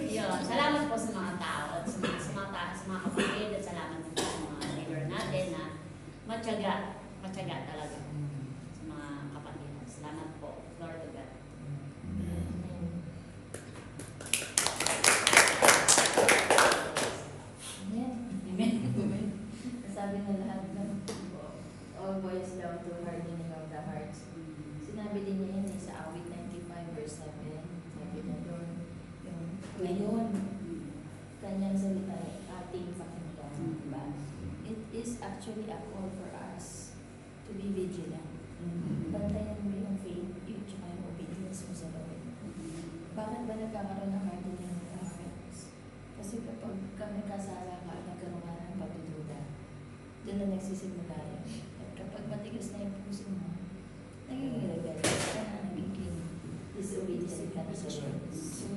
Yun, salamat po sa mga tao at sa mga kapatid at salamat po sa mga leader natin na matyaga talaga sa mga kapatid. Salamat po, Lord of God. Sabi na lahat ng all boils down to hardening of the hearts. Sinabi din niya yan sa awit 95 verse 7. Sabi na doon, yung ngayon, kanyang salita ating pakinggan. Diba? It is actually a call for us to be vigilant. Bantayan mo yung faith, yung tsaka yung obedience mo sa Lord. Bakit ba nagkakaroon ng hardening of the hearts? Kasi kapag nagkasala ka, nagkaroon ka ng pagdududa, doon na nagsisimula yun. At kapag matigas na yung puso mo, nagiging rebellious ka na, nagiging disobedient ka na sa Lord. So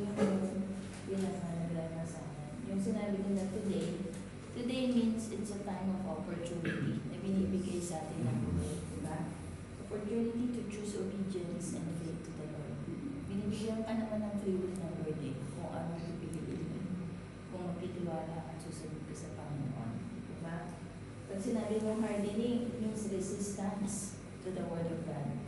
yun ang naglalala sa akin. Yung sinabi nila today means it's a time of opportunity na binibigay sa atin ng Lord. Diba? Opportunity to choose obedience and faith to the Lord. Binibigyan ka naman ng free will ng Lord kung ano pipiliin mo. Kung magtitiwala at susunod ka sa Panginoon. Diba? Pag sinabi mo hardening, it means resistance to the Word of God.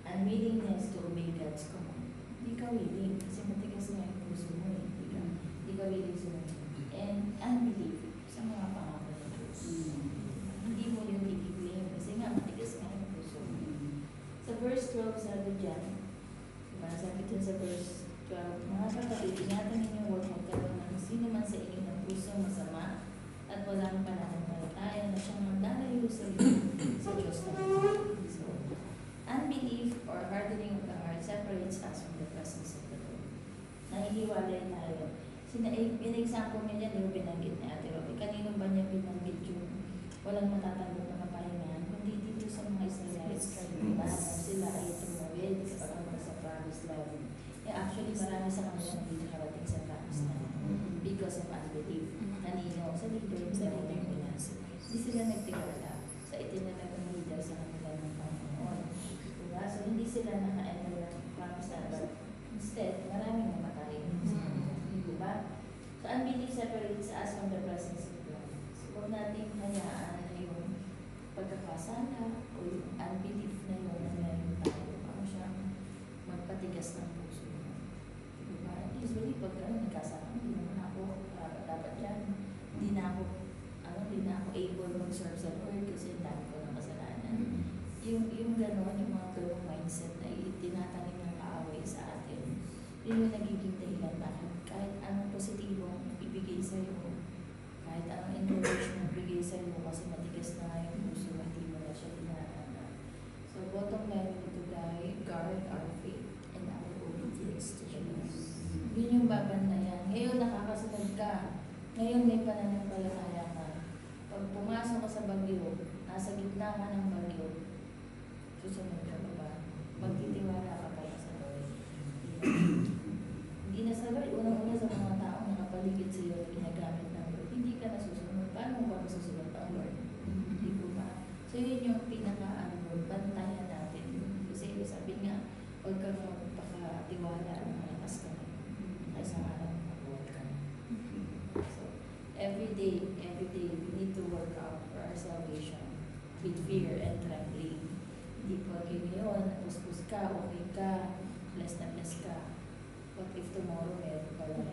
Unwillingness to obey God's command. Hindi ka willing kasi matigas na yung puso mo eh. Hindi ka willing sumunod. And unbelief sa mga pangako ng Diyos. Hindi mo yung i-claim kasi nga matigas na yung puso mo. Sa verse 12 sabi dyan, diba? Sabi dyan sa verse 12, mga kapatid, ingatan ninyo huwag magkaroon ng sino man sa inyo ng puso masama at walang pananampalataya na siyang magdalayo sa Diyos na Panginoon. So, unbelief or hardening of the heart separates us from the presence of the Lord. Nahihiwalay tayo. In-example niya dyan, yung binanggit ni Ate Robby. Kanino ba niya binanggit yung walang matatanggap na kapahingahan? Kundi dito sa sa mga Israelites, diba? Sila ay tumawid kapag sa promised land. Actually, marami sa kanila hindi nakarating sa promised land because of unbelief. Kanino? Sa leader nila. Hindi sila nagtigala sa itinatag ng leader sa kanila ng Panginoon. Diba? So, hindi sila naka-enter ng promised land. But instead, maraming namatay. Diba? So, unbelief separates us from the presence of God. So, huwag natin hayaan na yung pagkakasala o yung unbelief na yun na meron tayo. Ano siyang magpatigas ng puso. Diba? Usually, pag nagkasala, hindi naman ako dapat yan. Hindi na ako able mag-serve sa Lord kasi ang dami ko ng kasalanan. Yung gano'n, yung mga gano'ng mindset na itinatanim ng kaaway sa atin, yun yung nagiging dahilan bakit kahit anong positibong ibigay sa'yo, kahit anong encouragement ibigay sa'yo kasi matigas na nga yung puso, hindi mo na siya tinatanda. So, bottom line to guard our faith and our obedience to the Lord. Yun yung babantayan. Ngayon nakakasunod ka. Ngayon may pananampalataya ka. Pag pumasok ka sa bagyo, nasa gitna ka ng bagyo, susunod ka ba? Magtitiwala ka pala sa Lord. Hindi na sa Lord. Unang-una sa mga taong nakapaligid sa iyo na ginagamit ng Lord. Hindi ka nasusunod. Paano mo ba masusunod ang Lord? Hindi po ba? So yun yung bantayan natin. Kasi sabi nga, huwag kang magpakatiwala ang malakas ka na. Isang araw mag-work ka na. So, every day, we need to work out for our salvation with fear and trembling. Hindi po ngayon, puspus ka, okay ka, blessed na blessed ka. What if tomorrow meron ka lang